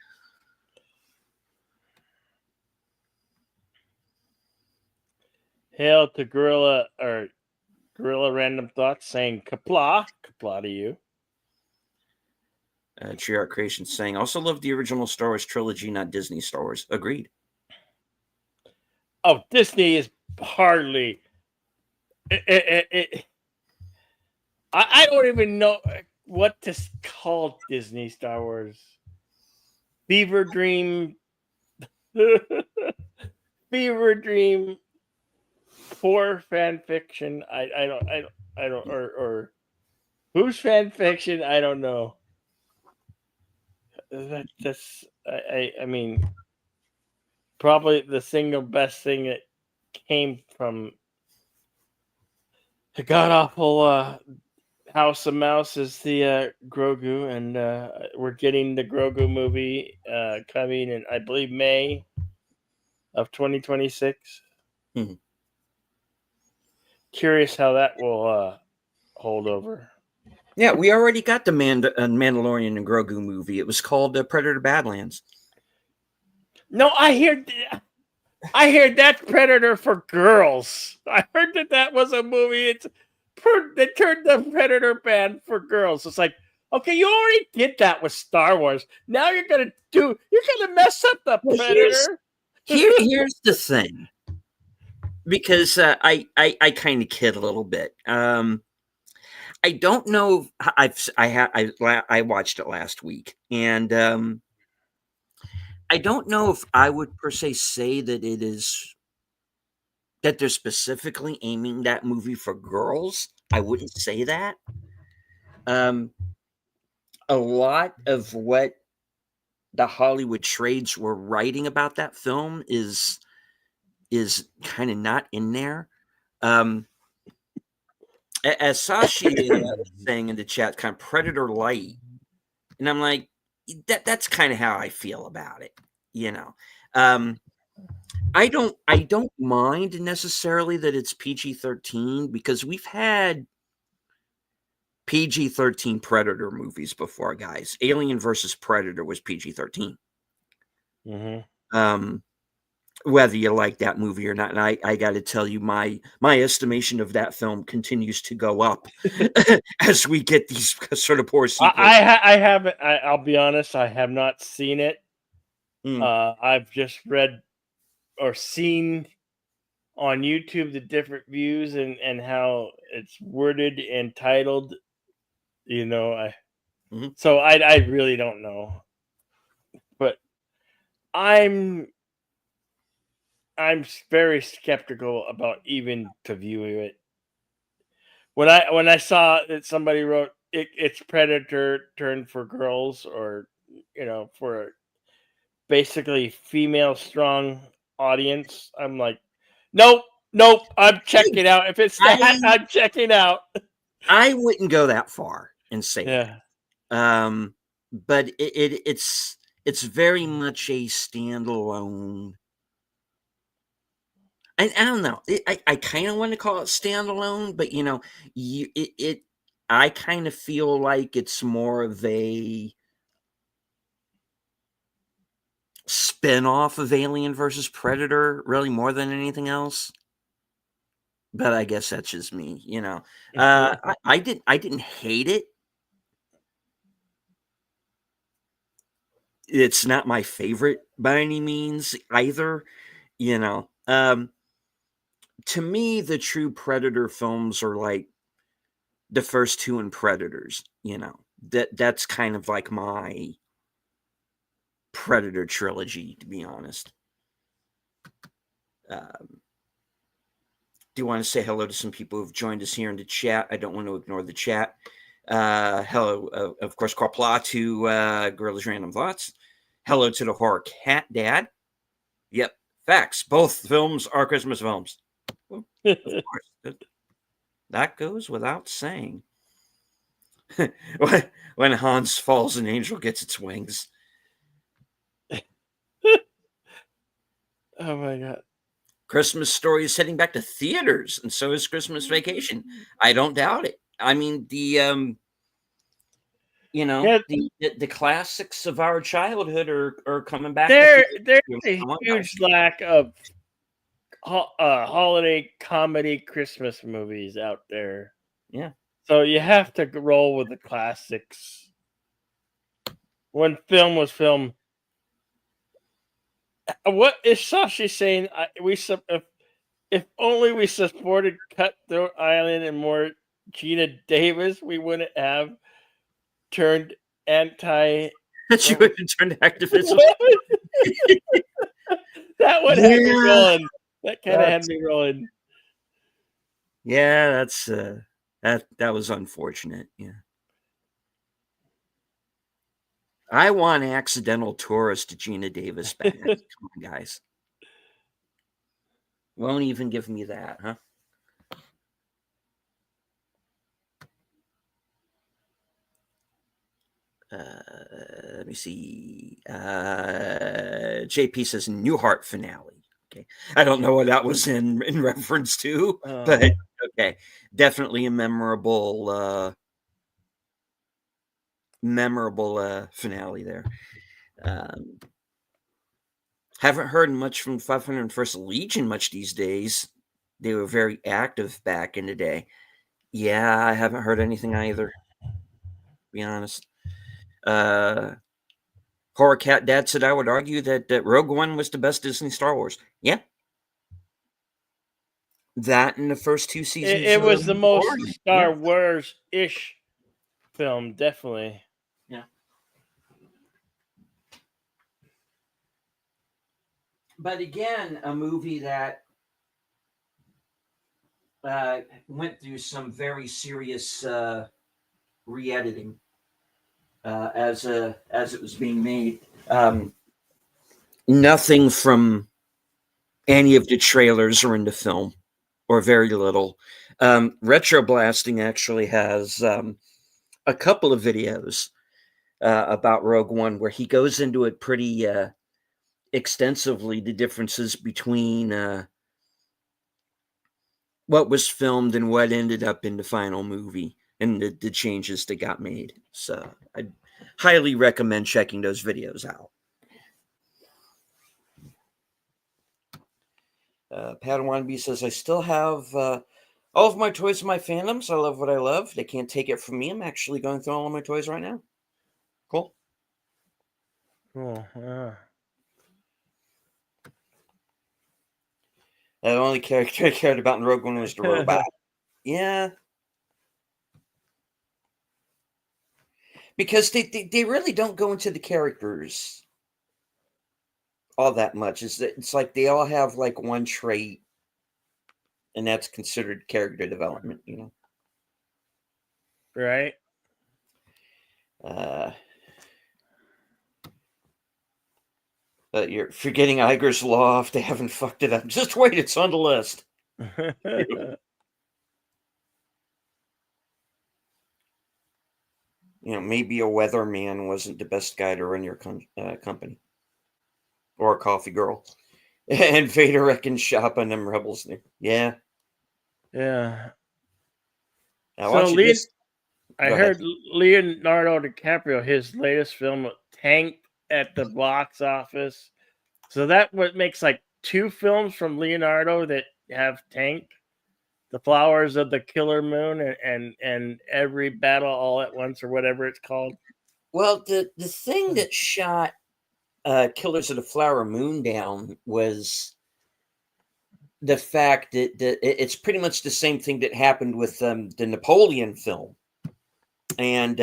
Hail to Gorilla Random Thoughts saying kapla to you. Tree Art Creation saying, also love the original Star Wars trilogy, not Disney Star Wars. Agreed. Oh, Disney is hardly. I don't even know what to call Disney Star Wars. Fever Dream. Fever Dream. Poor fan fiction. I don't or Whose fan fiction? I don't know. I mean, probably the single best thing that came from the god awful House of Mouse is the Grogu, and we're getting the Grogu movie coming in, I believe, May of 2026. Mhm. Curious how that will hold over. Yeah, we already got the Mandalorian and Grogu movie. It was called Predator Badlands. No, I hear that's Predator for girls. I heard that was a movie. They turned the Predator band for girls. It's like, okay, you already did that with Star Wars. Now you're gonna mess up the Well, Predator. here's the thing, because I kind of kid a little bit. I don't know. I watched it last week, and I don't know if I would per se say that they're specifically aiming that movie for girls. I wouldn't say that. A lot of what the Hollywood trades were writing about that film is kind of not in there. As Sashi was saying in the chat, kind of Predator light, and I'm like, that's kind of how I feel about it. I don't mind necessarily that it's PG-13, because we've had PG-13 Predator movies before, guys. Alien versus Predator was PG-13. Mm-hmm. Whether you like that movie or not, and I got to tell you, my estimation of that film continues to go up as we get these sort of poor sequels. I haven't. I'll be honest. I have not seen it. I've just read or seen on YouTube the different views and how it's worded and titled. So I really don't know, but I'm very skeptical about even to view it. When I saw that somebody wrote it's Predator turned for girls, or for basically female strong audience, I'm like, nope, I'm checking out. If it's that, I'm checking out. I wouldn't go that far and say Yeah. that. But it's very much a standalone. I don't know. I kind of want to call it standalone, but I kind of feel like it's more of a spin-off of Alien versus Predator, really, more than anything else. But I guess that's just me, I didn't hate it. It's not my favorite by any means either, to me, the true Predator films are like the first two in Predators, that's kind of like my Predator trilogy, to be honest. Do you want to say hello to some people who've joined us here in the chat? I don't want to ignore the chat. Hello, of course, Corpla to Gorilla's Random Thoughts. Hello to the Horror Cat Dad. Yep, facts. Both films are Christmas films. Well, of course. That goes without saying. When Hans falls, an angel gets its wings. Oh my God. Christmas Story is heading back to theaters, and so is Christmas Vacation. I don't doubt it. I mean, the classics of our childhood are coming back. There's a huge lack of holiday comedy Christmas movies out there. Yeah. So you have to roll with the classics. When film was film. What is Sashi saying? If only we supported Cutthroat Island and more Gina Davis, we wouldn't have turned anti. That you would have turned activism. That one had me rolling. That kind of had me rolling. Yeah, that's that was unfortunate. Yeah. I want Accidental Tourist to Gina Davis back. Come on, guys. Won't even give me that, huh? Let me see. JP says Newhart finale. Okay, I don't know what that was in reference to, but okay, definitely a memorable finale there. Haven't heard much from 501st Legion much these days. They were very active back in the day. Yeah, I haven't heard anything either, to be honest. Horror Cat Dad said I would argue that Rogue One was the best Disney Star Wars. Yeah. That in the first two seasons. It was the most Mandalorian. Star Yeah. Wars-ish film, definitely. Yeah. But again, a movie that went through some very serious re-editing as it was being made. Nothing from any of the trailers or in the film, or very little. Retro Blasting actually has a couple of videos about Rogue One where he goes into it pretty extensively, the differences between what was filmed and what ended up in the final movie and the changes that got made. So I highly recommend checking those videos out. Padawan B says, I still have all of my toys in my fandoms. I love what I love. They can't take it from me. I'm actually going through all of my toys right now. Cool. Cool. The only character I cared about in Rogue One was the robot. Yeah. Because they really don't go into the characters all that much. It's like they all have like one trait, and that's considered character development, you know? Right. But you're forgetting Iger's Law if they haven't fucked it up. Just wait, it's on the list. Maybe a weatherman wasn't the best guy to run your company. Or a coffee girl. And Vader reckons shop on them rebels. Yeah. Yeah. Now, so I heard Leonardo DiCaprio, his latest film, tanked at the box office. So that what makes like 2 films from Leonardo that have tanked. The Flowers of the Killer Moon and Every Battle All at Once, or whatever it's called. Well, the thing that shot Killers of the Flower Moon down was the fact that it's pretty much the same thing that happened with the Napoleon film. And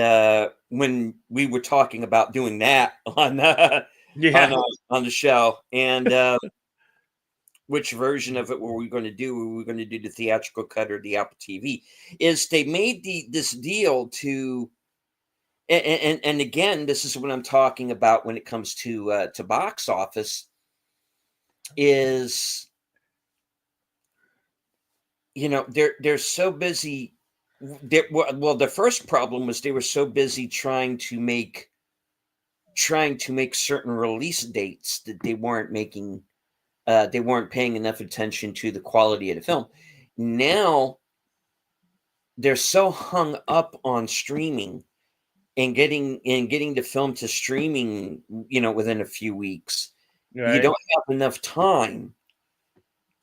when we were talking about doing that on the show, and which version of it were we going to do? Were we going to do the theatrical cut or the Apple TV? Is they made this deal to, and again, this is what I'm talking about when it comes to box office. Is they're so busy. Well, the first problem was they were so busy trying to make certain release dates that they weren't making. They weren't paying enough attention to the quality of the film. Now they're so hung up on streaming and getting the film to streaming, within a few weeks. Right. You don't have enough time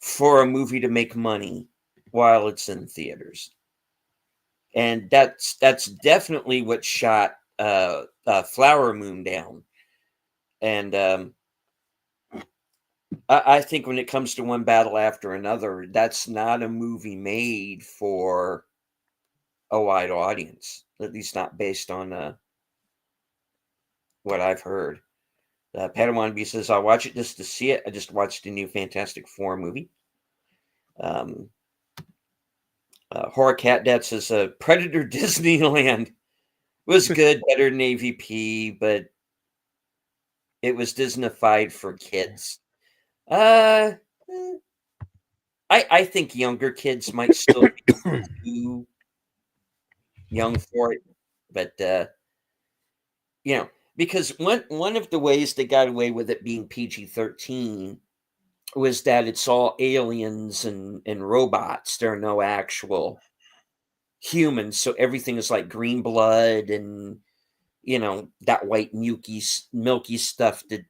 for a movie to make money while it's in theaters. And that's definitely what shot Flower Moon down. And I think when it comes to One Battle After Another, that's not a movie made for a wide audience, at least not based on what I've heard. Padawan B says, I'll watch it just to see it. I just watched the new Fantastic Four movie. Horror Cat Dad says, Predator Disneyland was good, better than AVP, but It was Disneyfied for kids. Uh, eh, I think younger kids might still be too young for it, but because one of the ways they got away with it being PG-13 was that it's all aliens and robots. There are no actual humans, so everything is like green blood and that white milky stuff that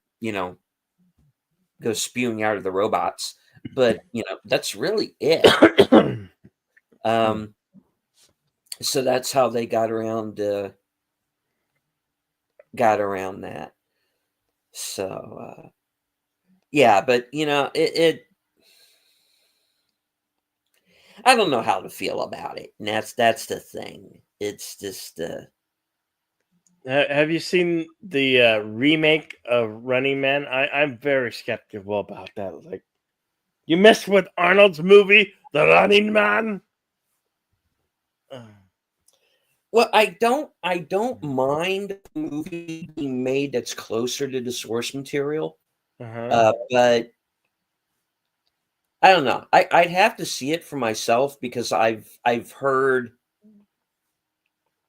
goes spewing out of the robots. But that's really it. Um, so that's how they got around that. So yeah, but it I don't know how to feel about it. And that's the thing. It's just Have you seen the remake of Running Man? I'm very skeptical about that. Like, you messed with Arnold's movie, The Running Man. well, I don't mind a movie being made that's closer to the source material. But I don't know. I'd have to see it for myself because I've heard.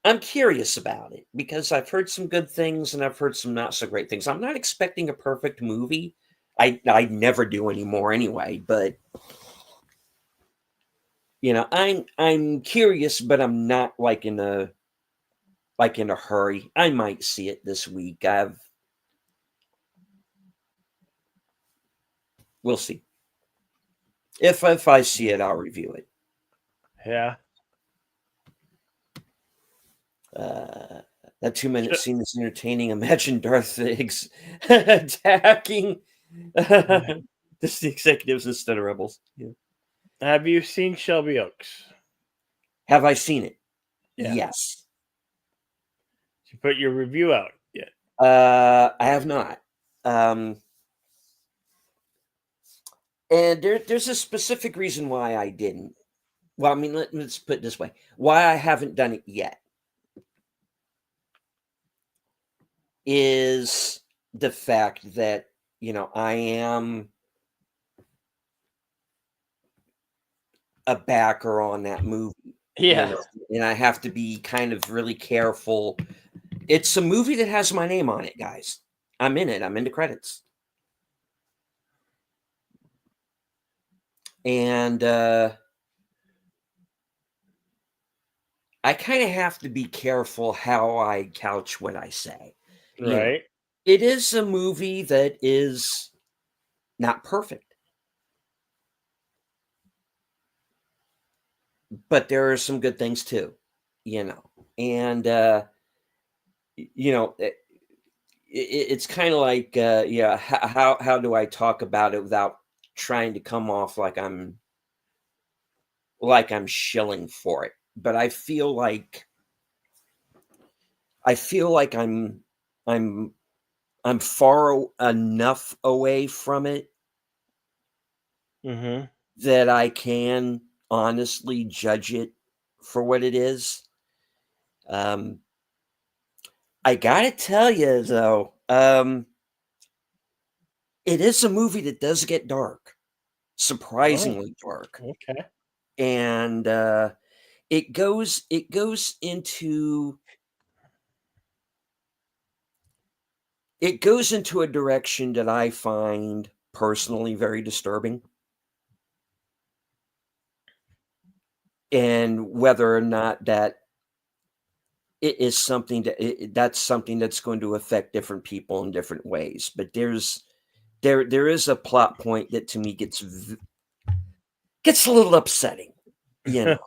I'm curious about it because I've heard some good things and I've heard some not so great things. I'm not expecting a perfect movie. I never do anymore anyway, but I'm curious, but I'm not like in a hurry. I might see it this week. We'll see. If I see it, I'll review it. Yeah. That 2-minute scene is entertaining. Imagine Darth Higgs attacking the executives instead of rebels. Yeah. Have you seen Shelby Oaks? Have I seen it? Yeah. Yes. Did you put your review out yet? I have not. And there's a specific reason why I didn't. Well, I mean, let's put it this way: why I haven't done it yet is the fact that I am a backer on that movie. Yeah. And I have to be kind of really careful. It's a movie that has my name on it, guys. I'm in it. I'm in the credits. And I kind of have to be careful how I couch what I say. Right. It is a movie that is not perfect. But there are some good things too, and it's kind of like how do I talk about it without trying to come off like I'm shilling for it? But I feel like I'm far enough away from it that I can honestly judge it for what it is. I gotta tell you though, it is a movie that does get dark, surprisingly dark, Okay. and it goes into a direction that I find personally very disturbing. And whether or not that it is something that's something that's going to affect different people in different ways. But there is a plot point that to me gets a little upsetting, and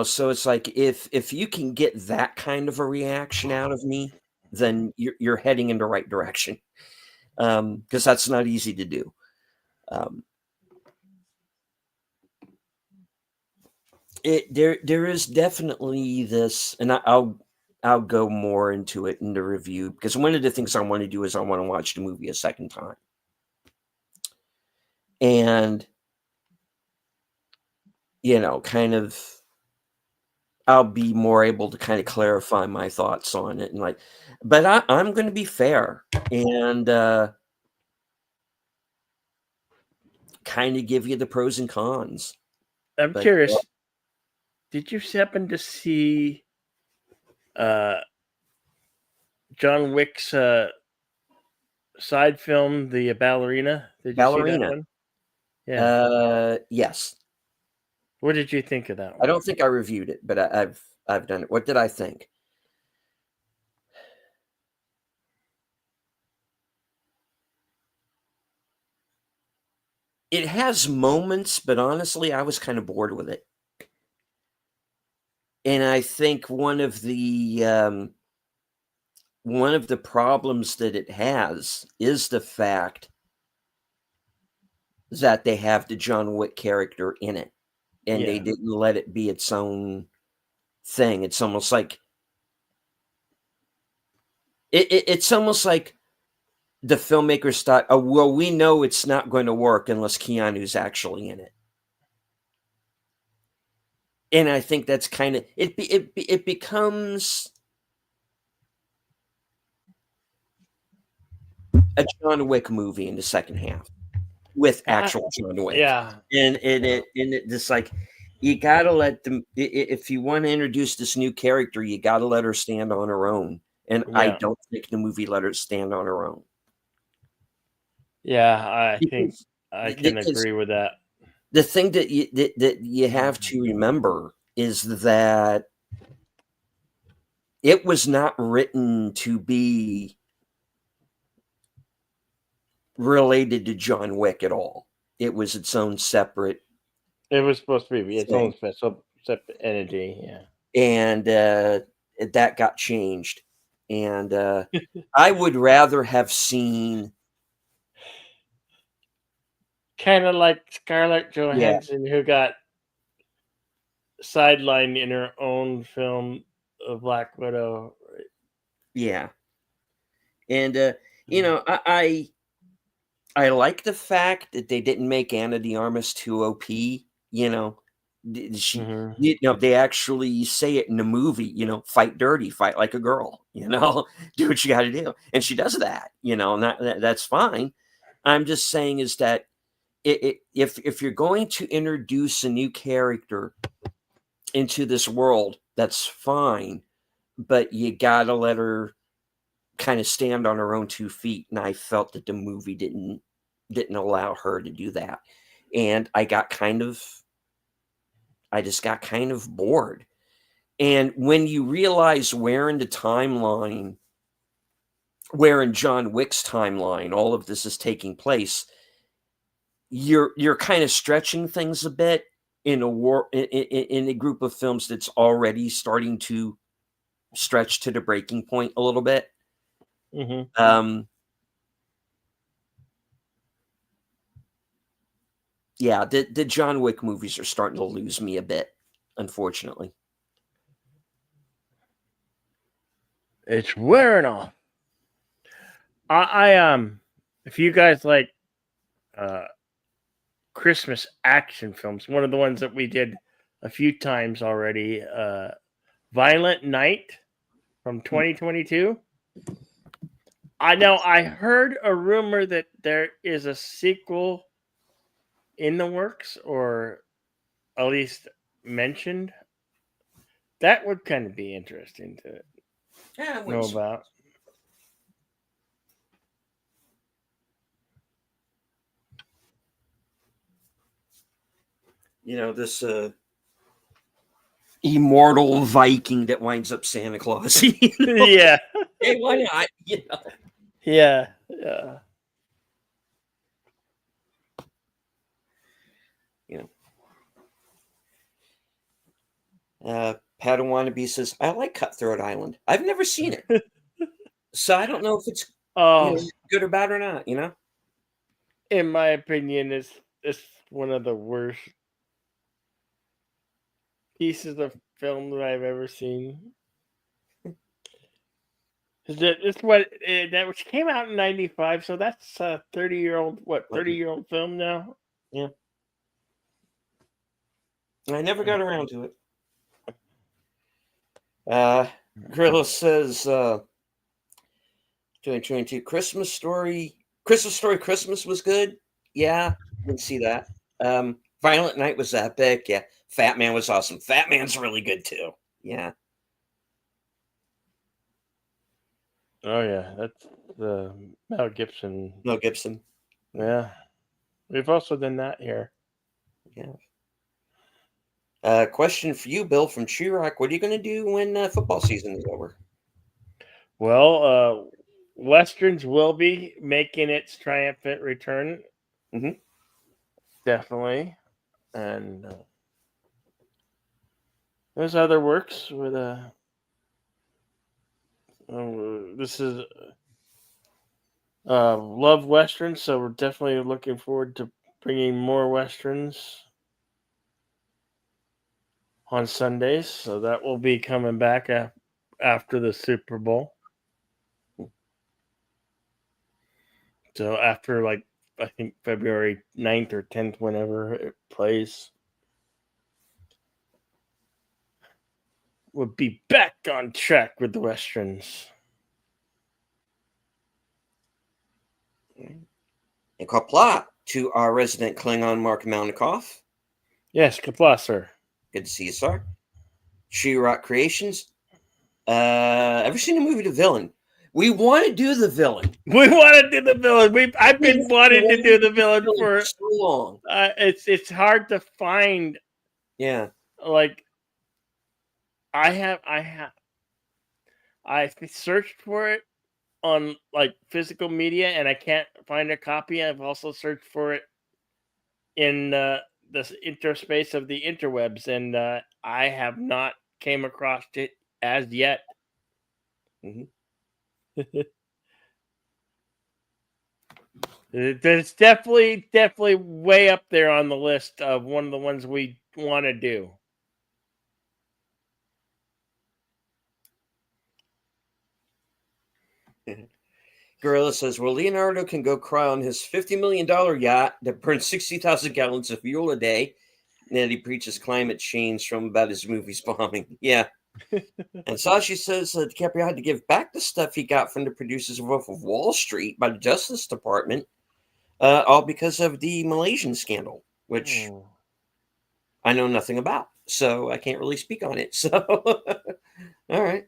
so it's like if you can get that kind of a reaction out of me, then you're heading in the right direction, because that's not easy to do. There is definitely this, and I'll go more into it in the review, because one of the things I want to do is I want to watch the movie a second time. And kind of I'll be more able to kind of clarify my thoughts on it, and like, but I'm going to be fair and kind of give you the pros and cons. I'm But curious. Did you happen to see John Wick's side film, The Ballerina? Did you see that Ballerina, one? Yeah. yes. What did you think of that I one? don't think I reviewed it, but I've done it. What did I think? It has moments, but honestly, I was kind of bored with it. And I think one of the problems that it has is the fact that they have the John Wick character in it, and they Yeah. didn't let it be its own thing. It's almost like it's almost like the filmmakers thought, oh well, we know it's not going to work unless Keanu's actually in it. And I think that's kind of it becomes a John Wick movie in the second half with actual John Wick. Yeah. And it just like you gotta let them if you want to introduce this new character, you gotta let her stand on her own. And I Yeah. don't think the movie let her stand on her own. Yeah, I think Because I can because agree with that. the thing that you have to remember is that it was not written to be related to John Wick at all. It was its own separate It was supposed to be its own thing. special separate entity. Yeah. And that got changed. And I would rather have seen Kind of like Scarlett yeah, Johansson, who got sidelined in her own film of Black Widow. yeah. And you know, I like the fact that they didn't make Anna de Armas too OP, you know. She Mm-hmm. you know, they actually say it in the movie, you know, fight dirty, fight like a girl, you know, do what you got to do. And she does that, you know, and that's fine. I'm just saying is that if you're going to introduce a new character into this world, that's fine, but you got to let her kind of stand on her own 2 feet, and I felt that the movie didn't allow her to do that. And I just got kind of bored. And when you realize where in John Wick's timeline all of this is taking place, you're kind of stretching things a bit in in a group of films that's already starting to stretch to the breaking point a little bit. Mm-hmm. Yeah, the John Wick movies are starting to lose me a bit, unfortunately. It's wearing off. If you guys like uh Christmas action films, one of the ones that we did a few times already, Violent Night from 2022. I heard a rumor that there is a sequel in the works, or at least mentioned. That would kind of be interesting to Yeah, know about. you know, this immortal Viking that winds up Santa Claus. You know? Yeah, Hey, why not? You know, yeah, yeah. you know. Padawannabe says, "I like Cutthroat Island. I've never seen it, so I don't know if it's Oh, good or bad or not. You know, in my opinion, it's one of the worst pieces of film that I've ever seen. It's what that which came out in '95, so that's a 30-year-old film now. yeah. I never got around to it. Gorilla says 2022 Christmas Story. Christmas Story Christmas was good. Yeah, didn't see that. Violent Night was epic. Yeah. Fat Man was awesome. Fat Man's really good too. Yeah. Oh yeah, that's the Mel Gibson. Mel Gibson. Yeah, we've also done that here. Yeah. Question for you, Bill, from Chirac. What are you going to do when football season is over? Well, Westerns will be making its triumphant return. Mhm. Definitely, and there's other works with this is love westerns, so we're definitely looking forward to bringing more westerns on Sundays. So that will be coming back after the Super Bowl. So after, like, I think February 9th or 10th, whenever it plays, we'll be back on track with the westerns. And Kapla to our resident Klingon, Mark Malnikoff. Yes, Kapla, sir. Good to see you, sir. Chirac Creations. Ever seen the movie The Villain? We want to do The Villain. We want to do the villain. I've been wanting to do the villain for so long. It's hard to find. Yeah. Like, I searched for it on, like, physical media, and I can't find a copy. I've also searched for it in the interspace of the interwebs, and I have not came across it as yet. Mhm. It's definitely way up there on the list of one of the ones we want to do. Gorilla says, well, Leonardo can go cry on his $50 million yacht that burns 60,000 gallons of fuel a day, and that he preaches climate change from about his movies bombing. Yeah. And Sashi says DiCaprio had to give back the stuff he got from the producers of Wolf of Wall Street by the Justice Department, all because of the Malaysian scandal, which I know nothing about, so I can't really speak on it. So, all right.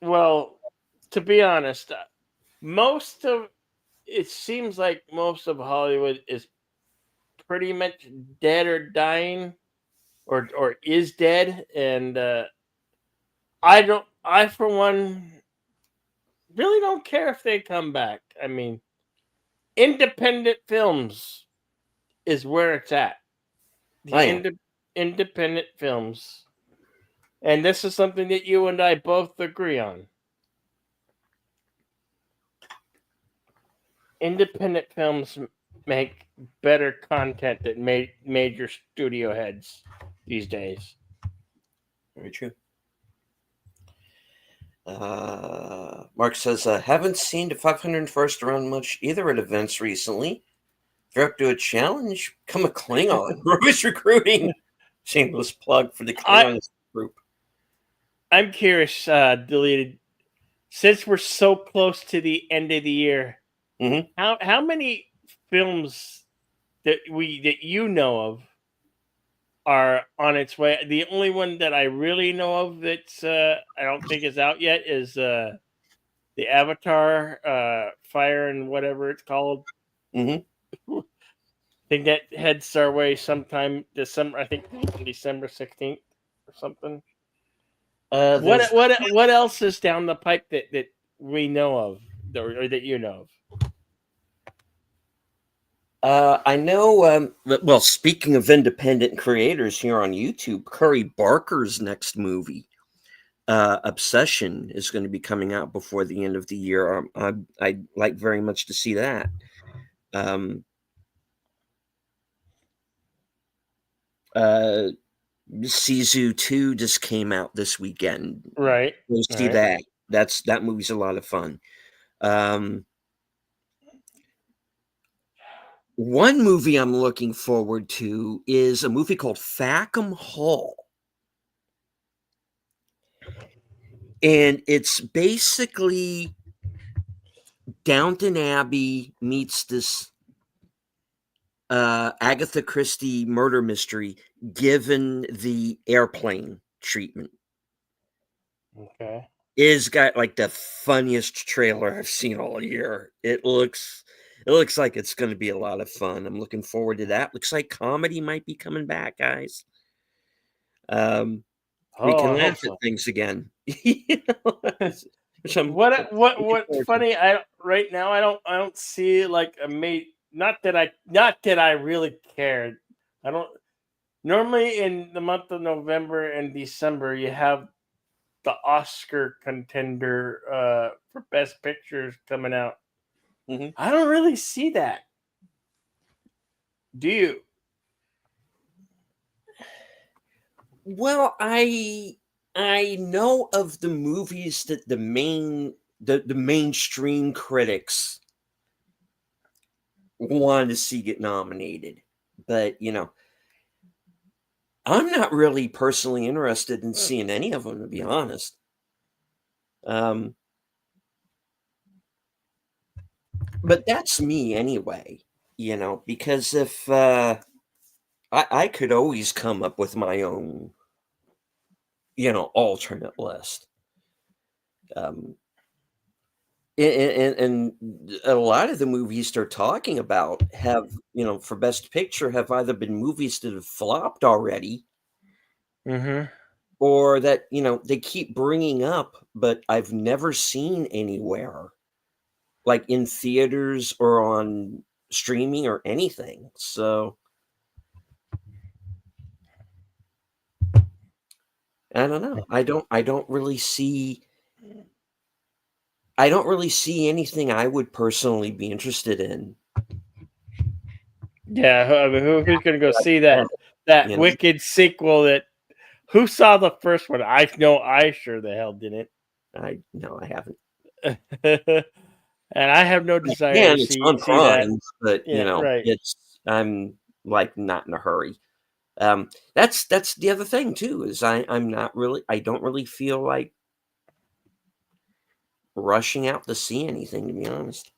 Well, to be honest, it seems like most of Hollywood is pretty much dead or dying, or is dead, and I for one really don't care if they come back. I mean, independent films is where it's at. Independent films, and this is something that you and I both agree on. Independent films make better content than major studio heads these days. Very true. Mark says, haven't seen the 501st around much either at events recently. If you're up to a challenge, become a Klingon. Rubbish recruiting. Shameless plug for the Klingon group. I'm curious, Deleted, since we're so close to the end of the year, how many films that you know of are on its way? The only one that I really know of that's I don't think is out yet is the Avatar Fire and whatever it's called. I think that heads our way sometime December. I think December 16th or something. What else is down the pipe that we know of, or that you know of? I know, well, speaking of independent creators here on YouTube, Curry Barker's next movie, Obsession, is going to be coming out before the end of the year. I'd like very much to see that. Sisu 2 just came out this weekend. Right. Go see that. That movie's a lot of fun. One movie I'm looking forward to is a movie called Fackham Hall. And it's basically Downton Abbey meets this Agatha Christie murder mystery given the airplane treatment. Okay. It's got like the funniest trailer I've seen all year. It looks like it's going to be a lot of fun. I'm looking forward to that. Looks like comedy might be coming back, guys. We Oh, can I hope laugh at so. things again. You know, which I'm looking What's forward to. funny? Right now I don't see like a mate. Not that I really cared. I don't. Normally in the month of November and December you have the Oscar contender for Best Pictures coming out. Mhm. I don't really see that. Do you? Well, I know of the movies that the mainstream critics wanted to see get nominated, but I'm not really personally interested in seeing any of them, to be honest. But that's me anyway, because if I could always come up with my own, alternate list. Um, and a lot of the movies they're talking about have, for Best Picture, have either been movies that have flopped already, Mm-hmm. or that they keep bringing up, but I've never seen anywhere, like in theaters or on streaming or anything. So I don't know. I don't really see anything I would personally be interested in. Yeah, I mean, who's going to go see Yeah, that you know, Wicked sequel? Who saw the first one? I know I sure the hell didn't. no, I haven't. And I have no desire to Again, it's on see that. Prime, but Yeah, right. I'm like not in a hurry. That's the other thing too, is I don't really feel like rushing out to see anything, to be honest.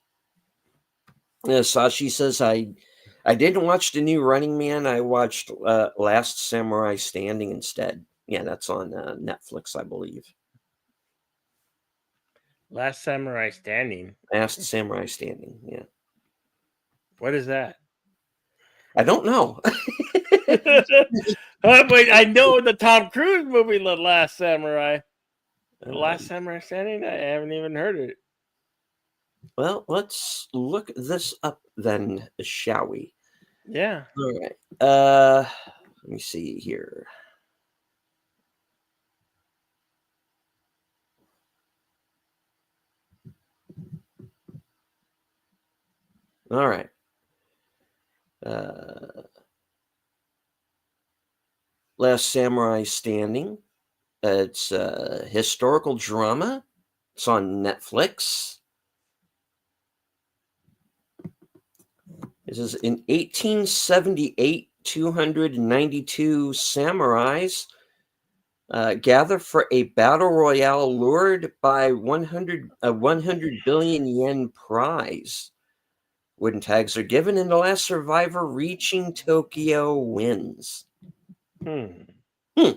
Sashi says I didn't watch the new Running Man. I watched Last Samurai Standing instead. Yeah, that's on Netflix, I believe. Last Samurai Standing. Last Samurai Standing. Yeah, What is that? I don't know. Wait, I know the Tom Cruise movie, The Last Samurai. The Um, Last Samurai Standing? I haven't even heard of it. Well, let's look this up then, shall we? Yeah. All right. Let me see here. All right. Last Samurai Standing. It's a historical drama. It's on Netflix. This is in 1878, 292 samurais gather for a battle royale lured by 100 billion yen prize. Wooden tags are given, and the last survivor reaching Tokyo wins. Hmm. Hmm.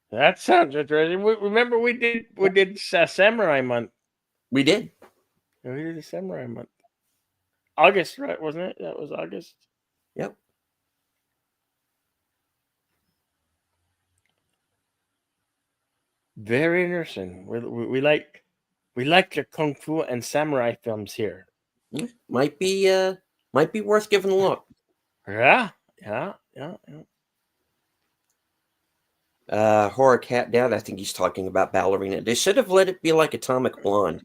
That sounds interesting. Remember we did Samurai Month. We did. We did a Samurai Month. August, right? Wasn't it? That was August. Yep. Very interesting. We like the kung fu and samurai films here. Might be worth giving a look. Yeah. Horror Cat Dad, I think he's talking about Ballerina. They should have let it be like Atomic Blonde.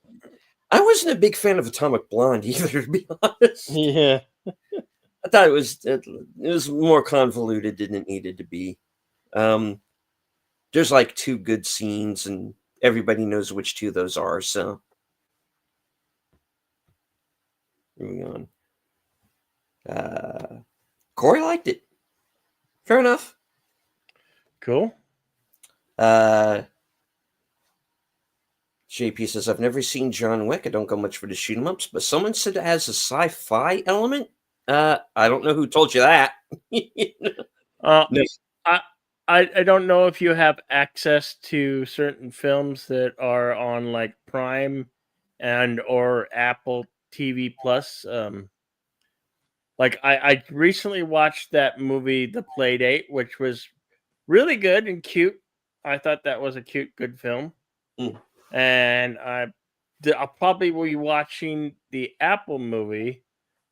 I wasn't a big fan of Atomic Blonde either, to be honest. Yeah. I thought it was more convoluted than it needed to be. There's like two good scenes, and everybody knows which two those are. So, moving on. Corey liked it. Fair enough. Cool. JP says, I've never seen John Wick. I don't go much for the shoot 'em ups, but someone said it has a sci-fi element. I don't know who told you that. Uh, No. I don't know if you have access to certain films that are on like Prime and or Apple TV Plus. Like I recently watched that movie, The Playdate, which was really good and cute. I thought that was a cute, good film. Mm. And I'll probably be watching the Apple movie,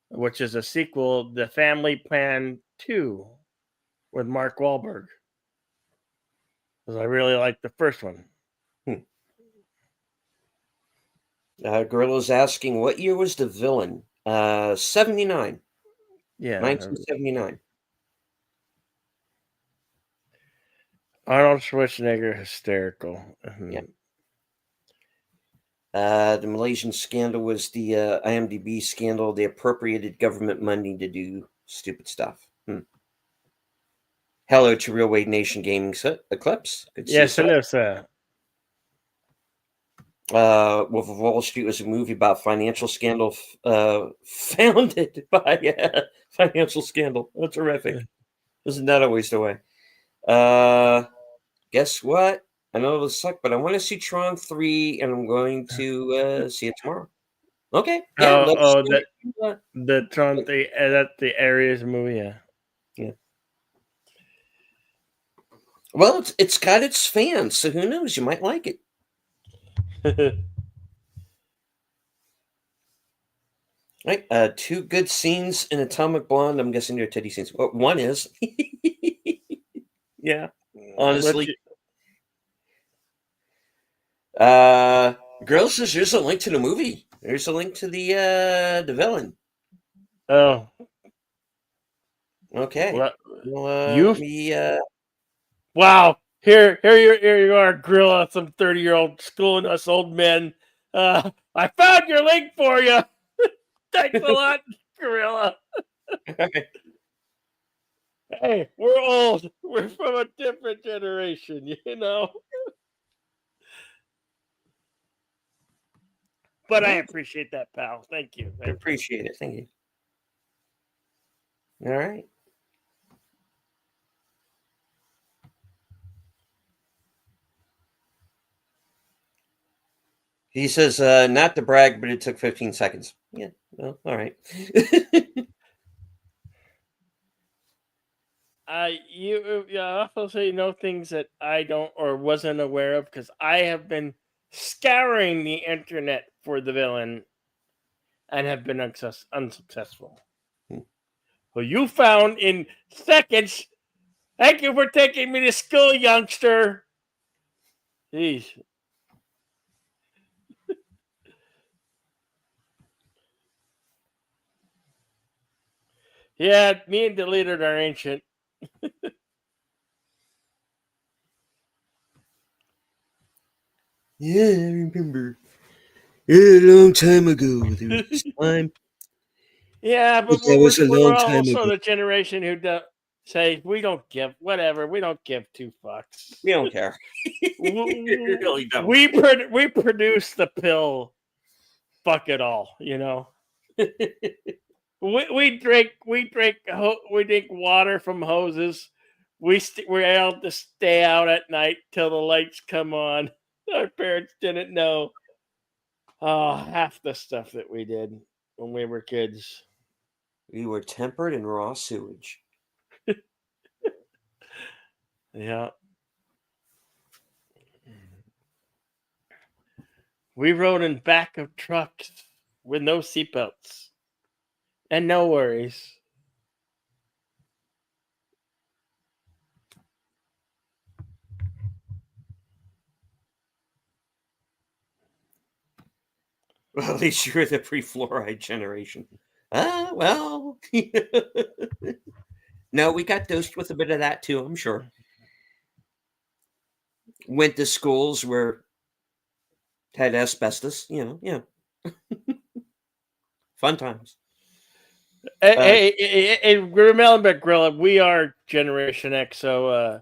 which is a sequel, The Family Plan 2 with Mark Wahlberg. Because I really like the first one. Gorilla's asking, what year was The Villain? 79. Yeah. 1979. Arnold Schwarzenegger, hysterical. Yeah. The Malaysian scandal was the IMDb scandal. They appropriated government money to do stupid stuff. Hello to Real Wade Nation Gaming Eclipse. Good to Yes, see you, hello, sir. Wolf of Wall Street was a movie about financial scandal founded by financial scandal. That's terrific. Isn't that always the way? Guess what? I know it'll suck, but I want to see Tron 3, and I'm going to see it tomorrow. Okay. Yeah. The Tron, that's the Aries movie. Yeah. Well, it's got its fans, so who knows? You might like it. Right. 2 good scenes in Atomic Blonde. I'm guessing they're titty scenes. Well, one is. Yeah. Honestly. Girl says there's a link to the movie. There's a link to the villain. Oh. Okay. Well, wow. Here you are, Gorilla, some 30-year-old schooling us old men. I found your link for you. Thanks a lot, Gorilla. Hey, we're old. We're from a different generation, you know. But I appreciate that, pal. Thank you. I appreciate it. Thank you. All right. He says, not to brag, but it took 15 seconds. Yeah, well, all right. You also say things that I don't or wasn't aware of, because I have been scouring the internet for the villain and have been unsuccessful. Well, you found in seconds. Thank you for taking me to school, youngster. Jeez. Yeah, me and Deleted are ancient. Yeah, I remember. A long time ago. There was time. Yeah, but that was a long we're time also ago. the generation who say we don't give whatever. We don't give 2 fucks. We don't care. We really don't. We produce the pill. Fuck it all, you know. we drink water from hoses. We're able to stay out at night till the lights come on. Our parents didn't know half the stuff that we did when we were kids. We were tempered in raw sewage. Yeah. We rode in back of trucks with no seatbelts and no worries. Well, at least you're the pre-fluoride generation. Well. No, we got dosed with a bit of that too, I'm sure. Went to schools where had asbestos, yeah. Fun times. Hey, remember, Gorilla, we are Generation X, so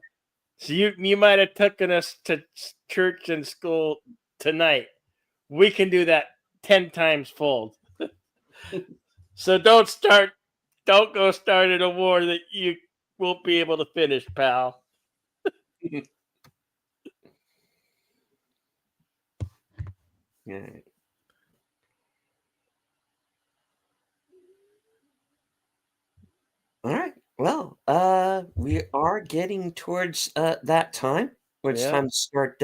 you might have taken us to church and school tonight, we can do that 10 times fold. So don't go start in a war that you won't be able to finish, pal. Yeah. All right. Well, we are getting towards that time where it's Yeah. time to start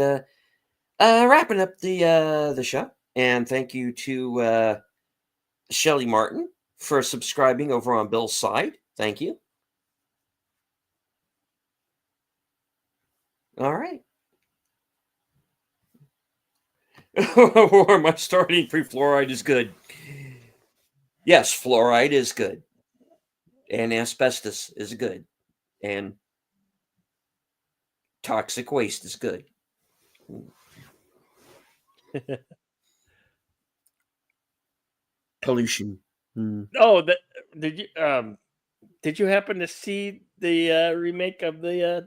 wrapping up the show. And thank you to Shelly Martin for subscribing over on Bill's side. Thank you. All right. Or am I starting free fluoride is good? Yes, fluoride is good. And asbestos is good. And toxic waste is good. Pollution. Oh, did you happen to see the remake of the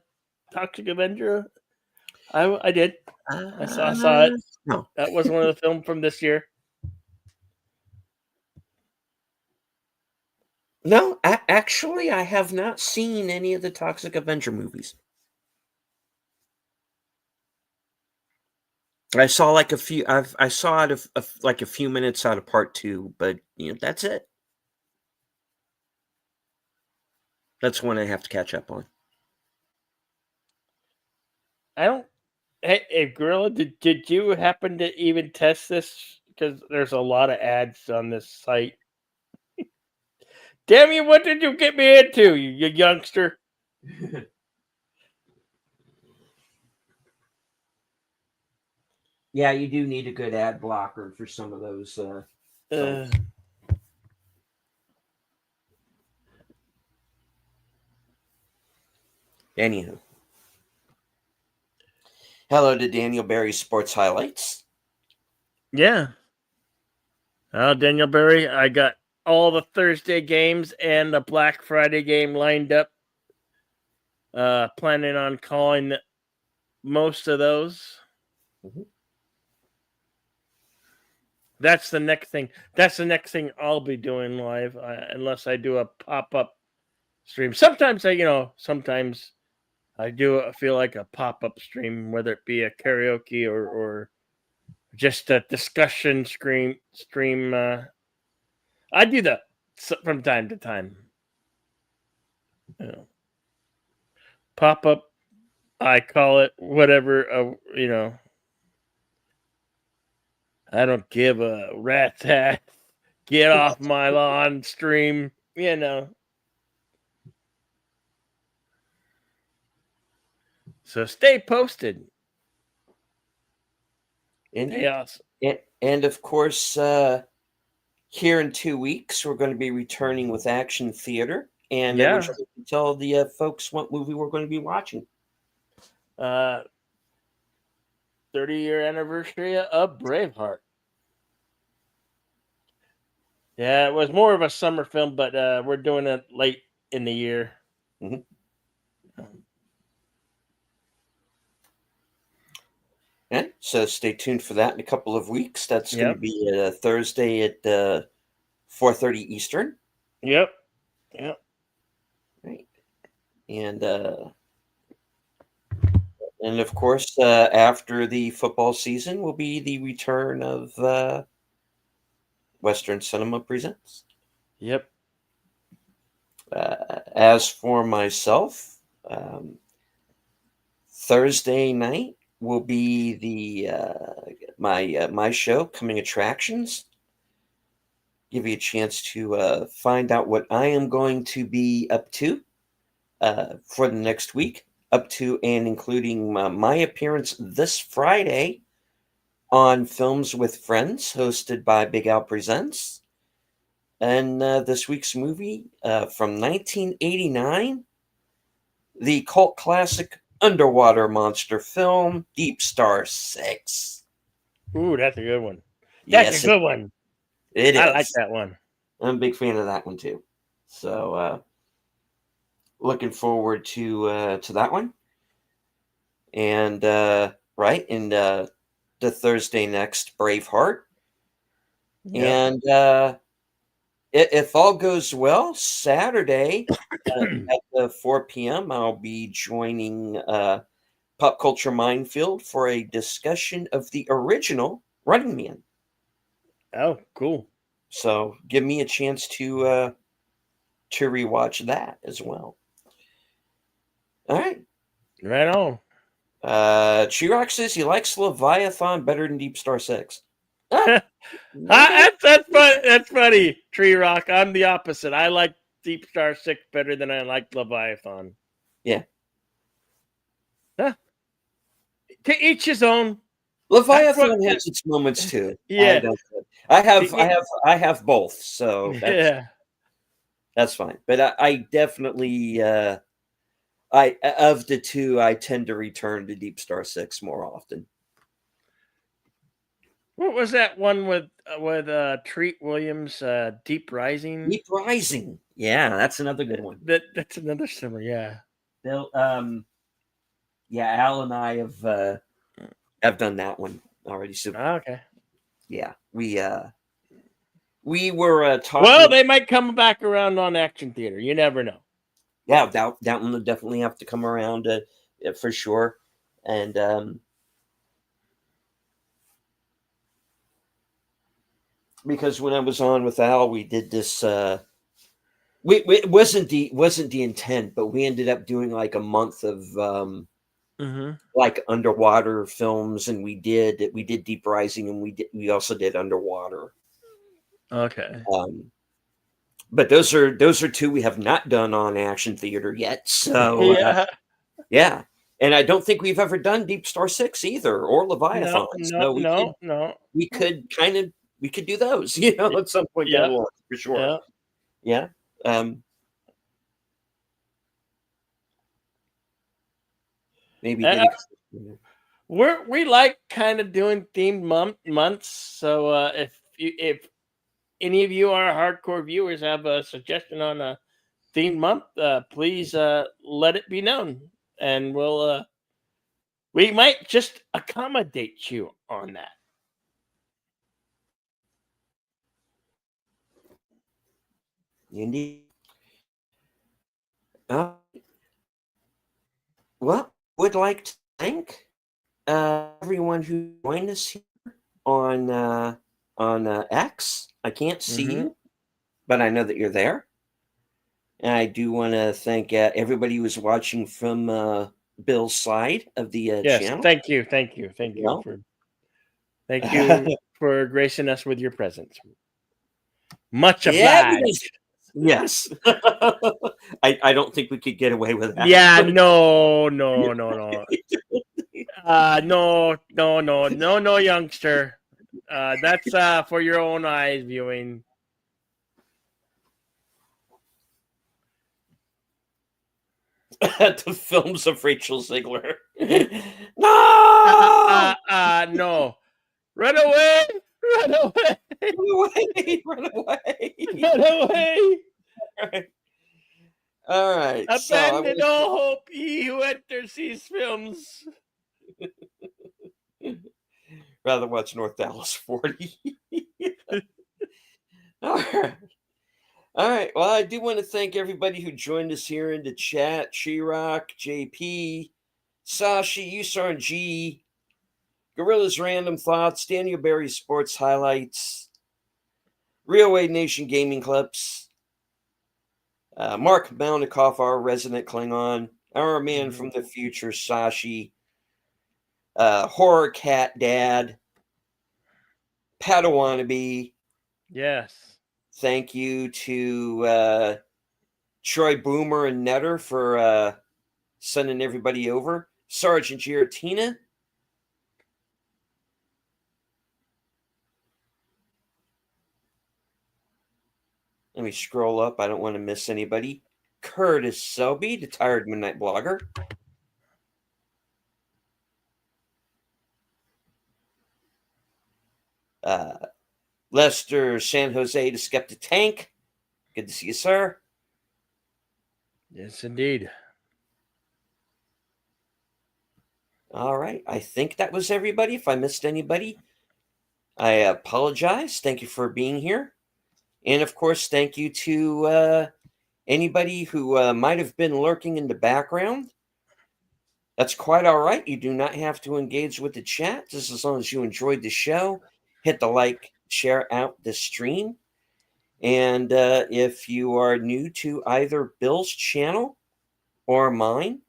Toxic Avenger? I did. I saw it. No. That was one of the film from this year. No, actually, I have not seen any of the Toxic Avenger movies. I saw like a few. I saw it like a few minutes out of part 2, but that's it. That's one I have to catch up on. I don't. Hey, Gorilla, did you happen to even test this? Because there's a lot of ads on this site. Damn you! What did you get me into, you youngster? Yeah, you do need a good ad blocker for some of those. Anywho, hello to Daniel Barry Sports Highlights. Yeah. Daniel Barry, I got all the Thursday games and the Black Friday game lined up. Planning on calling most of those. Mm-hmm. That's the next thing. That's the next thing I'll be doing live, unless I do a pop-up stream. Sometimes I do feel like a pop-up stream, whether it be a karaoke or just a discussion stream. I do that from time to time. Pop-up, I call it whatever. I don't give a rat's ass. Get off my lawn stream. So stay posted. And of course, here in 2 weeks, we're going to be returning with Action Theater. And would you like to tell the folks what movie we're going to be watching? 30-year anniversary of Braveheart. Yeah, it was more of a summer film, but we're doing it late in the year. Mm-hmm. Okay, so stay tuned for that in a couple of weeks. That's going to be Thursday at 4:30 Eastern. Yep. Right. And of course, after the football season will be the return of Western Cinema Presents. Yep. As for myself, Thursday night will be the my show, Coming Attractions. Give you a chance to find out what I am going to be up to for the next week, up to and including my appearance this Friday on Films with Friends, hosted by Big Al Presents. And this week's movie from 1989, the cult classic underwater monster film, Deep Star 6. Ooh, that's a good one. That's a good one. It is. I like that one. I'm a big fan of that one too. So looking forward to that one. And the Thursday next, Braveheart. Yep. And if all goes well, Saturday at the 4 p.m., I'll be joining Pop Culture Minefield for a discussion of the original Running Man. Oh, cool. So give me a chance to rewatch that as well. All right. Right on. Chirok says he likes Leviathan better than Deep Star 6. Ah, That's fun. That's funny. Tree Rock. I'm the opposite. I like Deep Star 6 better than I like Leviathan. Yeah. Huh. To each his own. Leviathan has its moments too. Yeah. I have both, so that's fine. But I definitely I of the two, I tend to return to Deep Star 6 more often. What was that one with Treat Williams, Deep Rising? Deep Rising. Yeah, that's another good one. That's another similar, yeah. Bill, yeah, Al and I have done that one already. So Okay. yeah, we were talking. Well, they might come back around on Action Theater. You never know. Yeah, that one will definitely have to come around for sure. And because when I was on with Al, we did this. It wasn't the intent, but we ended up doing like a month of like underwater films, and we did Deep Rising, and we also did Underwater. Okay. But those are two we have not done on Action Theater yet. So yeah. And I don't think we've ever done Deep Star 6 either, or Leviathan. No. We could do those, at some point down the line, for sure. Yeah. Maybe we like kind of doing themed months. So if any of you, our hardcore viewers, have a suggestion on a themed month, please let it be known, and we might just accommodate you on that. Indeed. Well, would like to thank everyone who joined us here on X. I can't see you, but I know that you're there. And I do want to thank everybody who was watching from Bill's side of the channel. Thank you for gracing us with your presence. Much obliged. Yes. I don't think we could get away with that. Yeah, no. No, youngster. That's for your own eyes viewing. The films of Rachel Ziegler. No! No. Run away! Run away! Run away! Run away! All right. Abandon all hope, he who enters these films. Rather watch North Dallas 40. All right. Well, I do want to thank everybody who joined us here in the chat. She-Rock, JP, Sashi, Usar and G, Gorilla's Random Thoughts, Daniel Berry Sports Highlights, Real Wade Nation Gaming Clips, Mark Malnikoff, our resident Klingon, our man from the future, Sashi, Horror Cat Dad, Padawannabe. Yes. Thank you to Troy Boomer and Netter for sending everybody over. Sergeant Giratina. Let me scroll up. I don't want to miss anybody. Curtis Selby, the Tired Midnight Blogger. Lester San Jose, the Skeptic Tank. Good to see you, sir. Yes, indeed. All right. I think that was everybody. If I missed anybody, I apologize. Thank you for being here. And of course, thank you to anybody who might have been lurking in the background. That's quite all right. You do not have to engage with the chat, just as long as you enjoyed the show. Hit the like, share out the stream. And if you are new to either Bill's channel or mine,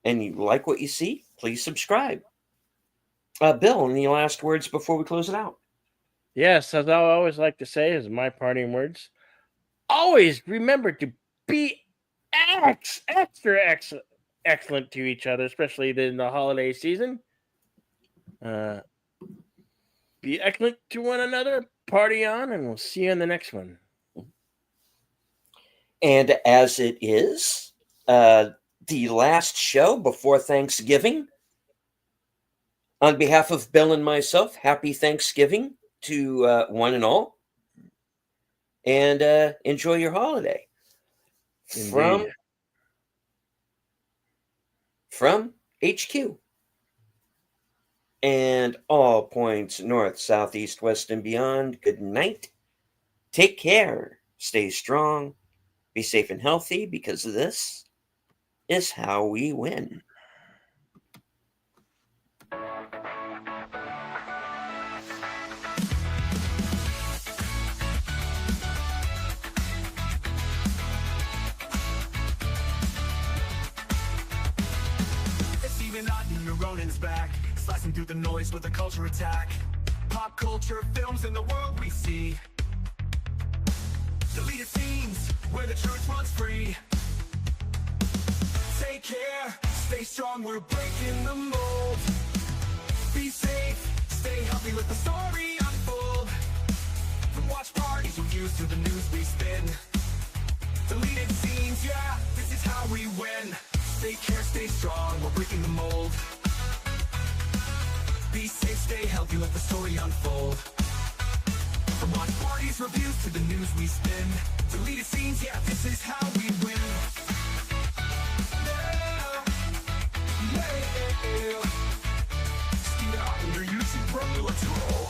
and you like what you see, please subscribe. Bill, any last words before we close it out? Yes, as I always like to say, as my parting words, always remember to be extra excellent to each other, especially in the holiday season. Be excellent to one another, party on, and we'll see you in the next one. And as it is the last show before Thanksgiving, on behalf of Bill and myself, happy Thanksgiving to one and all. And enjoy your holiday. Indeed. From HQ and all points north, south, east, west, and beyond, good night. Take care. Stay strong. Be safe and healthy, because this is how we win. Ronan's back, slicing through the noise with a culture attack. Pop culture, films, and the world we see. Deleted scenes where the truth runs free. Take care, stay strong, we're breaking the mold. Be safe, stay healthy, let the story unfold. From watch parties, reviews to the news we spin. Deleted scenes, yeah, this is how we win. Take care, stay strong, we're breaking the mold. Be safe, stay healthy, let the story unfold. From watch parties, reviews to the news we spin. Deleted scenes, yeah, this is how we win. Let's roll.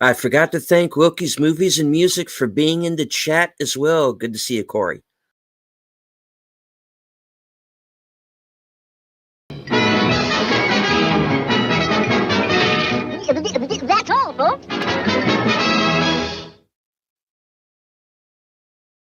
I forgot to thank Wilkie's Movies and Music for being in the chat as well. Good to see you, Corey.